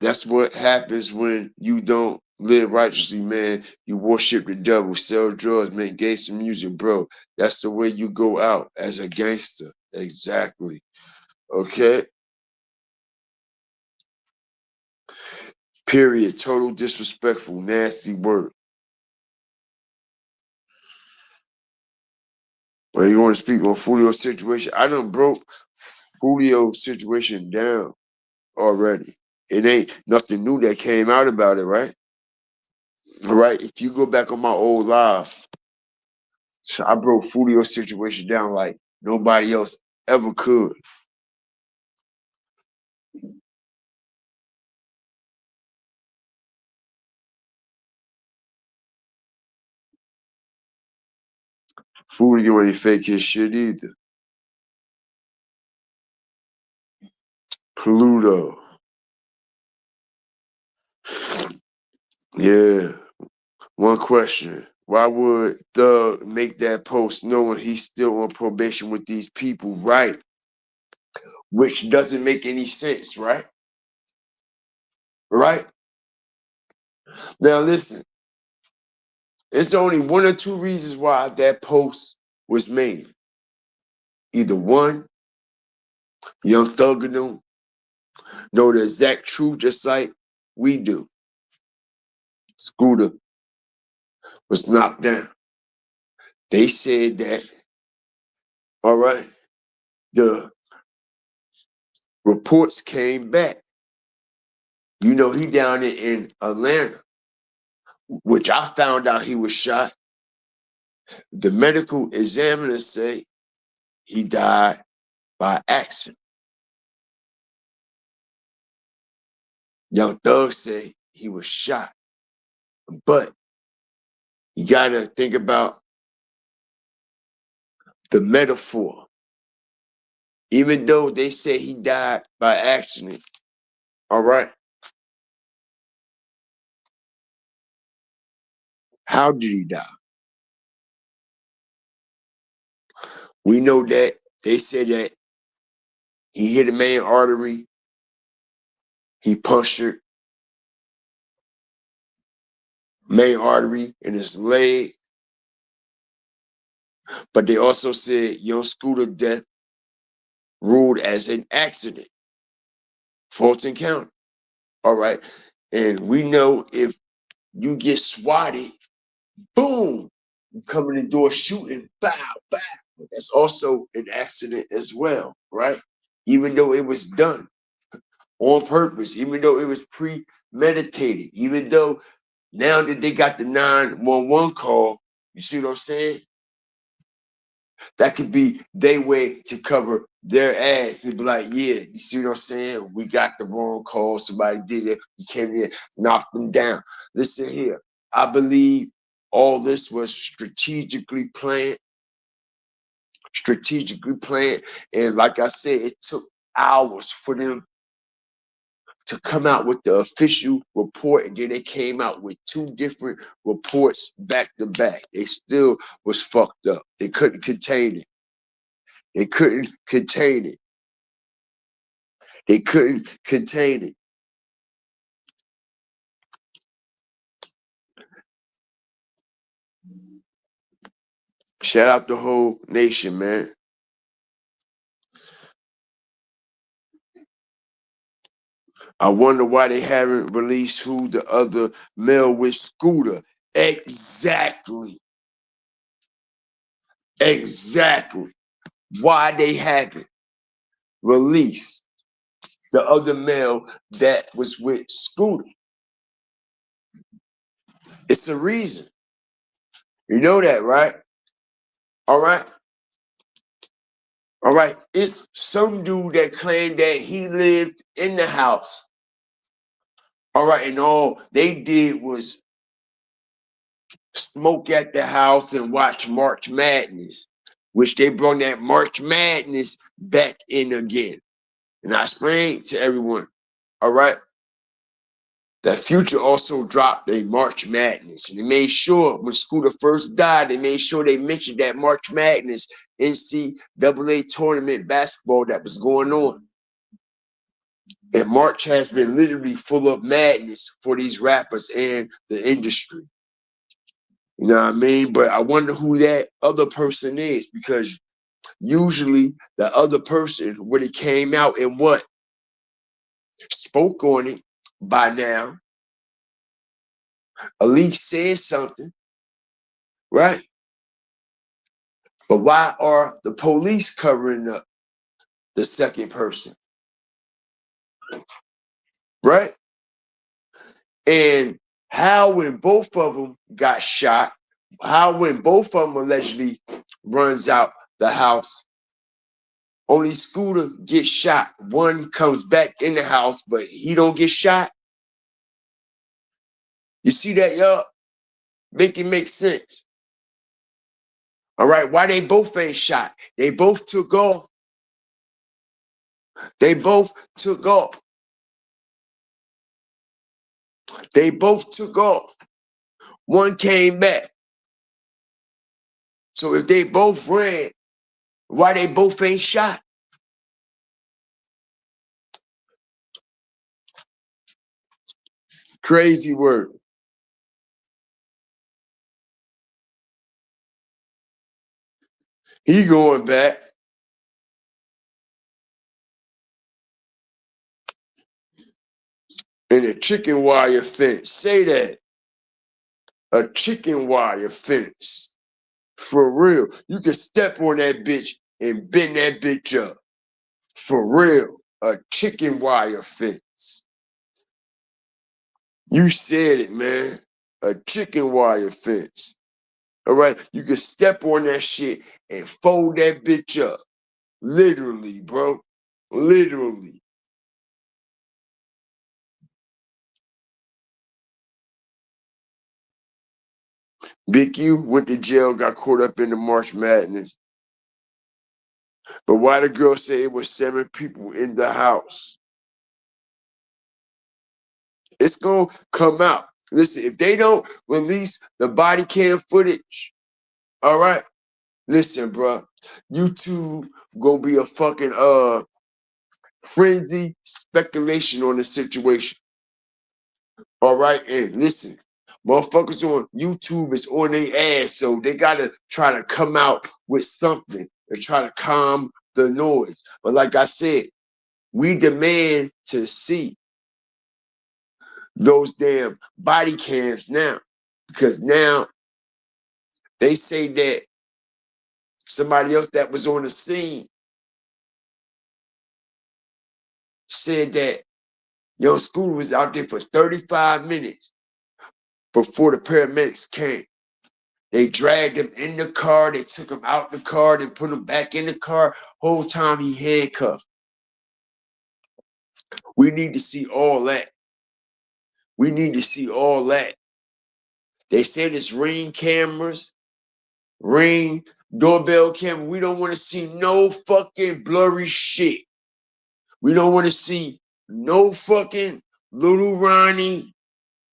That's what happens when you don't live righteously, man. You worship the devil, sell drugs, make gangster music, bro. That's the way you go out as a gangster. Exactly. Okay? Period. Total disrespectful, nasty word. Well, you want to speak on Fulio's situation? I done broke Fulio's situation down already. It ain't nothing new that came out about it, right? Right? If you go back on my old live, so I broke Fulio's situation down like nobody else ever could. Fulio ain't fake his shit either. Pluto. Yeah. One question. Why would Thug make that post knowing he's still on probation with these people, right? Which doesn't make any sense, right? Right? Now listen, it's only one or two reasons why that post was made. Either one, Young Thug and them know the exact truth just like we do. Scooter was knocked down. They said that, all right, the reports came back. You know, he down in Atlanta, which I found out he was shot. The medical examiner say he died by accident. Young Thug say he was shot. But you gotta think about the metaphor. Even though they say he died by accident, all right, how did he die? We know that they said that he hit a main artery, he punctured main artery in his leg, but they also said Young Scooter death ruled as an accident, Fulton County, all right? And we know if you get swatted, boom, you come in the door shooting, bow, bow. That's also an accident as well, right? Even though it was done on purpose, even though it was premeditated, even though now that they got the 911 call, you see what I'm saying? That could be their way to cover their ass and be like, yeah, you see what I'm saying? We got the wrong call. Somebody did it. We came in, knocked them down. Listen here. I believe all this was strategically planned. And like I said, it took hours for them to come out with the official report, and then they came out with two different reports back to back. They still was fucked up. They couldn't contain it. They couldn't contain it. They couldn't contain it. Shout out the whole nation, man. I wonder why they haven't released who the other male with Scooter. Exactly. Exactly. Why they haven't released the other male that was with Scooter. It's a reason. You know that, right? All right. All right. It's some dude that claimed that he lived in the house. All right. And all they did was smoke at the house and watch March Madness, which they brought that March Madness back in again. And I explained to everyone, all right, that Future also dropped a March Madness. And they made sure when Scooter first died, they made sure they mentioned that March Madness NCAA tournament basketball that was going on. And March has been literally full of madness for these rappers and the industry. You know what I mean? But I wonder who that other person is, because usually the other person when it came out and what? Spoke on it by now. At least said something, right? But why are the police covering up the second person? Right? And how when both of them got shot, how when both of them allegedly runs out the house, only Scooter gets shot. One comes back in the house, but he don't get shot. You see that, y'all? Make it make sense. All right, why they both ain't shot? They both took off. They both took off. They both took off. One came back. So if they both ran, why they both ain't shot? Crazy word. He going back. In a chicken wire fence. Say that. A chicken wire fence. For real. You can step on that bitch and bend that bitch up. For real. A chicken wire fence. You said it, man. A chicken wire fence. All right? You can step on that shit and fold that bitch up. Literally, bro. Literally. Big U went to jail, got caught up in the March Madness. But why the girl say it was 7 people in the house? It's going to come out. Listen, if they don't release the body cam footage, all right? Listen, bro. YouTube going to be a fucking frenzy speculation on the situation. All right? And listen, motherfuckers on YouTube is on their ass, so they got to try to come out with something and try to calm the noise. But like I said, we demand to see those damn body cams now, because now they say that somebody else that was on the scene said that Young Scooter was out there for 35 minutes before the paramedics came. They dragged him in the car, they took him out the car, they put him back in the car. Whole time he handcuffed. We need to see all that. We need to see all that. They said it's Ring cameras, Ring doorbell camera. We don't want to see no fucking blurry shit. We don't want to see no fucking little Ronnie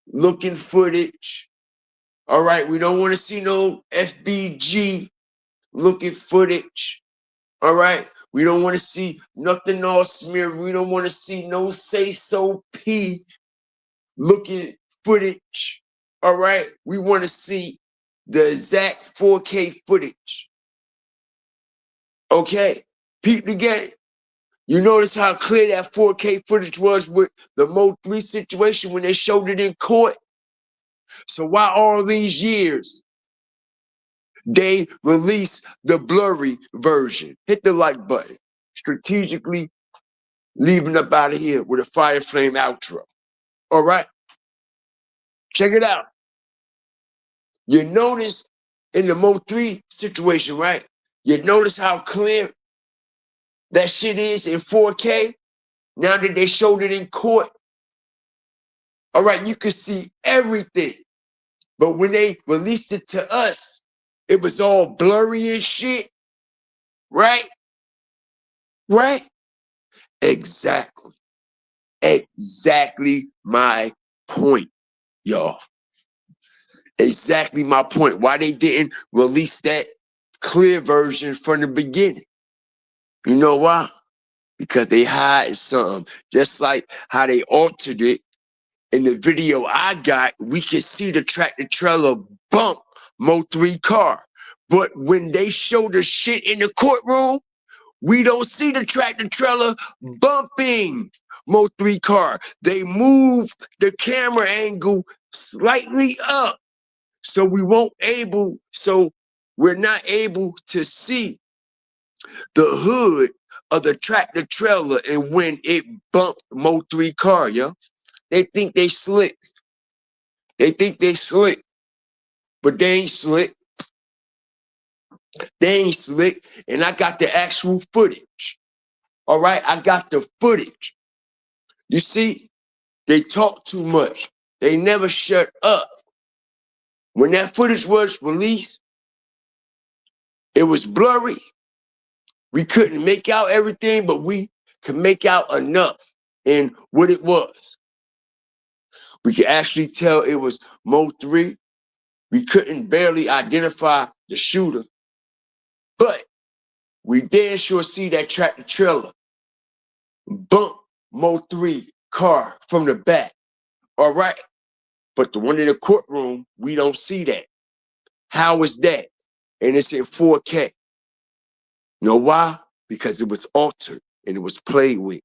looking footage. All right, we don't want to see no FBG looking footage. All right, we don't want to see nothing all smeared. We don't want to see no Sayso P looking footage. All right, we want to see the exact 4K footage. Okay, peep the game. You notice how clear that 4K footage was with the Mo 3 situation when they showed it in court? So why all these years they release the blurry version? Hit the like button. Strategically leaving up out of here with a fire flame outro. All right? Check it out. You notice in the Mo 3 situation, right? You notice how clear that shit is in 4K now that they showed it in court. All right, you can see everything. But when they released it to us, it was all blurry and shit. Right? Right? Exactly. Exactly my point, y'all. Exactly my point. Why they didn't release that clear version from the beginning. You know why? because they hide something. Just like how they altered it in the video I got, we can see the tractor trailer bump Mo3 car. But when they show the shit in the courtroom, we don't see the tractor trailer bumping Mo3 car. They move the camera angle slightly up. So we're not able to see the hood of the tractor trailer and when it bumped Mo3 car, yo. They think they slick. They think they slick, but they ain't slick. They ain't slick. And I got the actual footage. All right, I got the footage. You see, they talk too much. They never shut up. When that footage was released, it was blurry. We couldn't make out everything, but we could make out enough in what it was. We could actually tell it was Mo3. We couldn't barely identify the shooter, but we damn sure see that tractor trailer bump Mo3 car from the back. All right. But the one in the courtroom, we don't see that. How is that? And it's in 4K. You know why? Because it was altered and it was played with.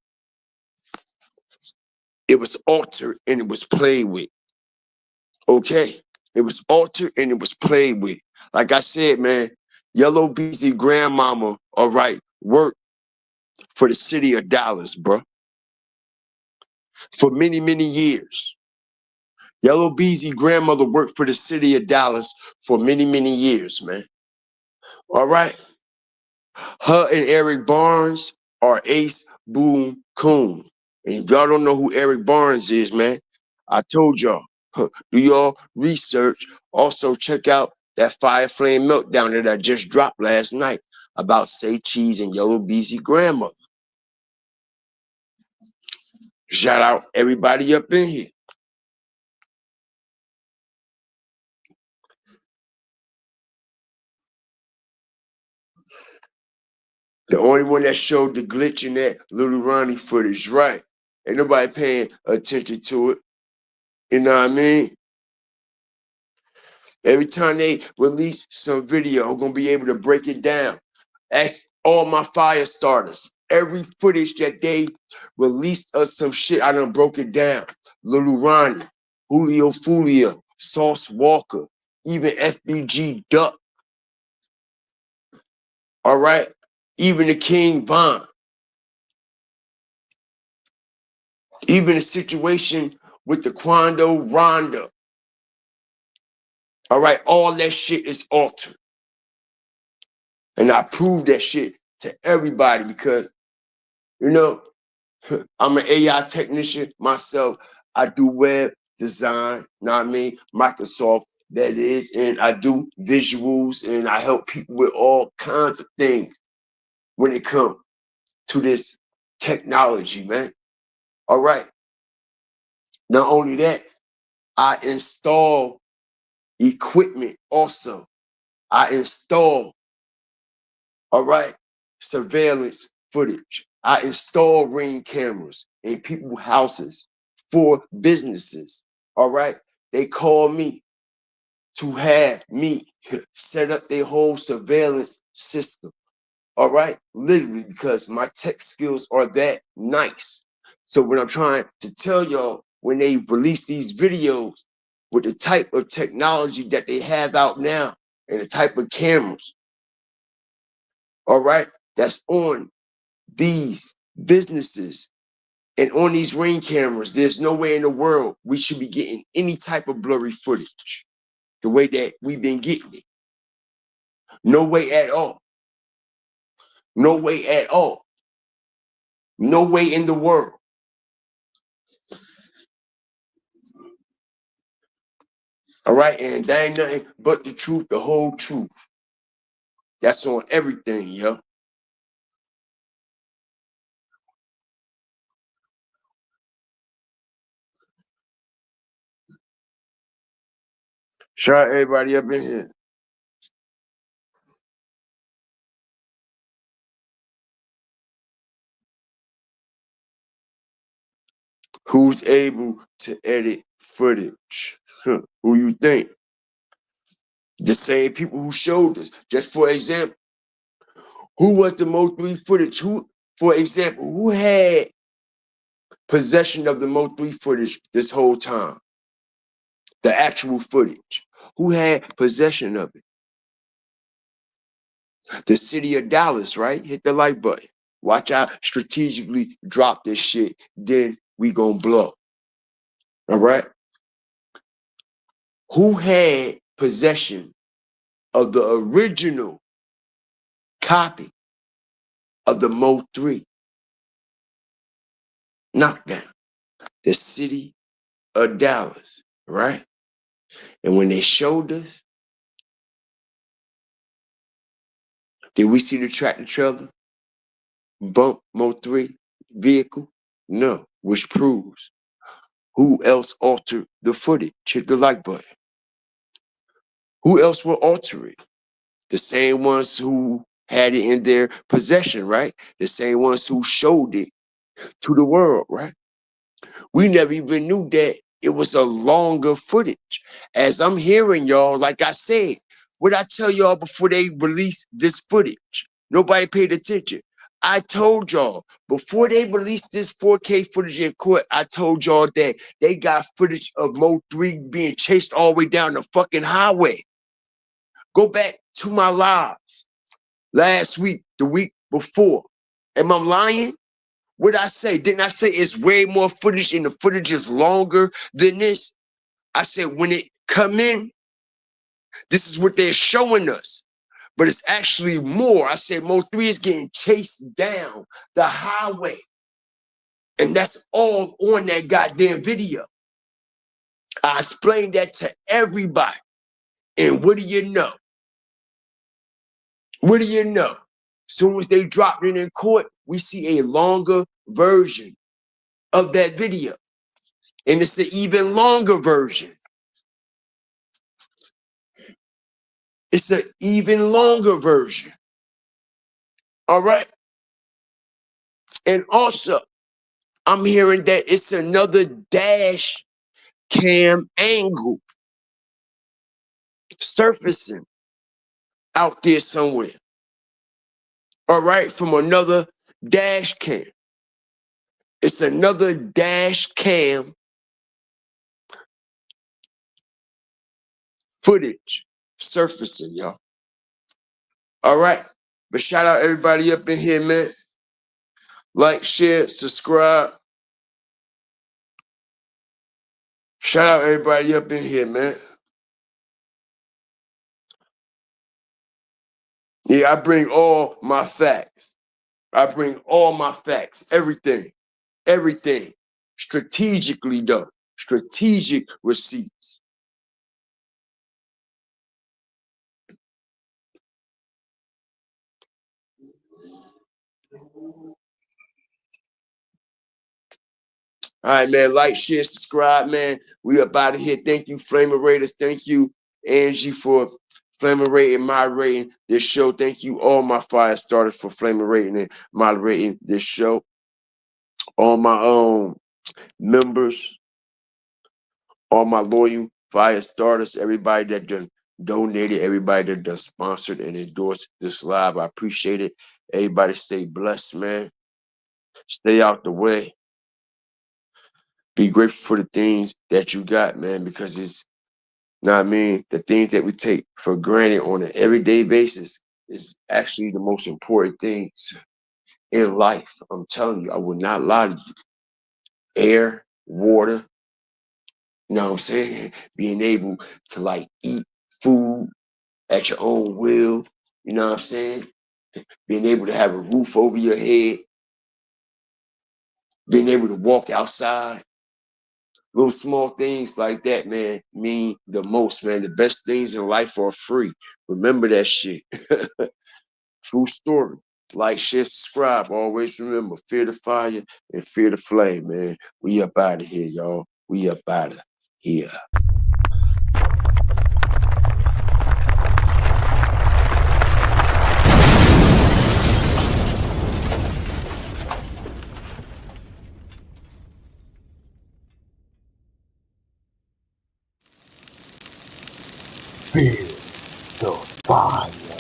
It was altered and it was played with. Okay? It was altered and it was played with. Like I said, man, Yellow BZ grandmama, all right, worked for the city of Dallas, bro. For many, many years. Yellow BZ grandmother worked for the city of Dallas for many, many years, man. All right? Her and Eric Barnes are Ace Boom Coon. And if y'all don't know who Eric Barnes is, man, I told y'all, do y'all research. Also, check out that Fire Flame Meltdown that I just dropped last night about Say Cheese and Yellow BZ grandmother. Shout out everybody up in here. The only one that showed the glitch in that Little Ronnie footage, right? Ain't nobody paying attention to it. You know what I mean? Every time they release some video, I'm gonna be able to break it down. Ask all my fire starters. Every footage that they released of some shit, I done broke it down. Little Ronnie, Julio Fulio, Sauce Walker, even FBG Duck. All right? Even the King Von. Even the situation with the Quando Ronda. All right, all that shit is altered. And I prove that shit to everybody because, you know, I'm an AI technician myself. I do web design, know what I mean? Microsoft, that is, and I do visuals and I help people with all kinds of things when it comes to this technology, man. All right. Not only that, I install equipment also. I install, all right, surveillance footage. I install Ring cameras in people's houses for businesses, all right? They call me to have me set up their whole surveillance system, all right? Literally, because my tech skills are that nice. So what I'm trying to tell y'all, when they release these videos with the type of technology that they have out now and the type of cameras, all right, that's on these businesses and on these Ring cameras, there's no way in the world we should be getting any type of blurry footage the way that we've been getting it. No way at all. No way at all. No way in the world. All right, and that ain't nothing but the truth, the whole truth. That's on everything, yo. Shout out everybody up in here. Who's able to edit footage? Who you think? The same people who showed us. Just for example, who was the Mo3 footage? Who, for example, who had possession of the Mo3 footage this whole time? The actual footage. Who had possession of it? The city of Dallas, right? Hit the like button. Watch out, strategically drop this shit, then we gonna blow. All right? Who had possession of the original copy of the Mo3 knockdown? The city of Dallas, right? And when they showed us, did we see the tractor trailer bump Mo3 vehicle? No, which proves who else altered the footage? Hit the like button. Who else will alter it? The same ones who had it in their possession, right? The same ones who showed it to the world, right? We never even knew that it was a longer footage. As I'm hearing y'all, like I said, what I tell y'all before they released this footage, nobody paid attention. I told y'all before they released this 4K footage in court, I told y'all that they got footage of Mo3 being chased all the way down the fucking highway. Go back to my lives last week, the week before. Am I lying? What I say? Didn't I say it's way more footage and the footage is longer than this? I said when it come in, this is what they're showing us. But it's actually more. I said Mo3 is getting chased down the highway. And that's all on that goddamn video. I explained that to everybody. And what do you know? What do you know? Soon as they dropped it in court, we see a longer version of that video. And it's an even longer version. It's an even longer version. All right. And also, I'm hearing that it's another dash cam angle surfacing out there somewhere. All right. From another dash cam. It's another dash cam footage surfacing, y'all. All right. But shout out everybody up in here, man. Like, share, subscribe. Shout out everybody up in here, man. Yeah, I bring all my facts. I bring all my facts. Everything. Everything. Strategically done. Strategic receipts. All right, man. Like, share, subscribe, man. We up out of here. Thank you, Flamer Raiders. Thank you, Angie, for Flamer rating, moderating this show. Thank you, all my fire starters, for Flamer rating and moderating this show. All my members, all my loyal fire starters, everybody that done donated, everybody that done sponsored and endorsed this live. I appreciate it. Everybody stay blessed, man. Stay out the way. Be grateful for the things that you got, man, because it's, know what I mean, the things that we take for granted on an everyday basis is actually the most important things in life. I'm telling you, I would not lie to you. Air, water, you know what I'm saying? Being able to like eat food at your own will, you know what I'm saying? Being able to have a roof over your head, being able to walk outside. Little small things like that, man, mean the most, man. The best things in life are free. Remember that shit. True story. Like, share, subscribe. Always remember, fear the fire and fear the flame, man. We up out of here, y'all. We up out of here. Feel the fire.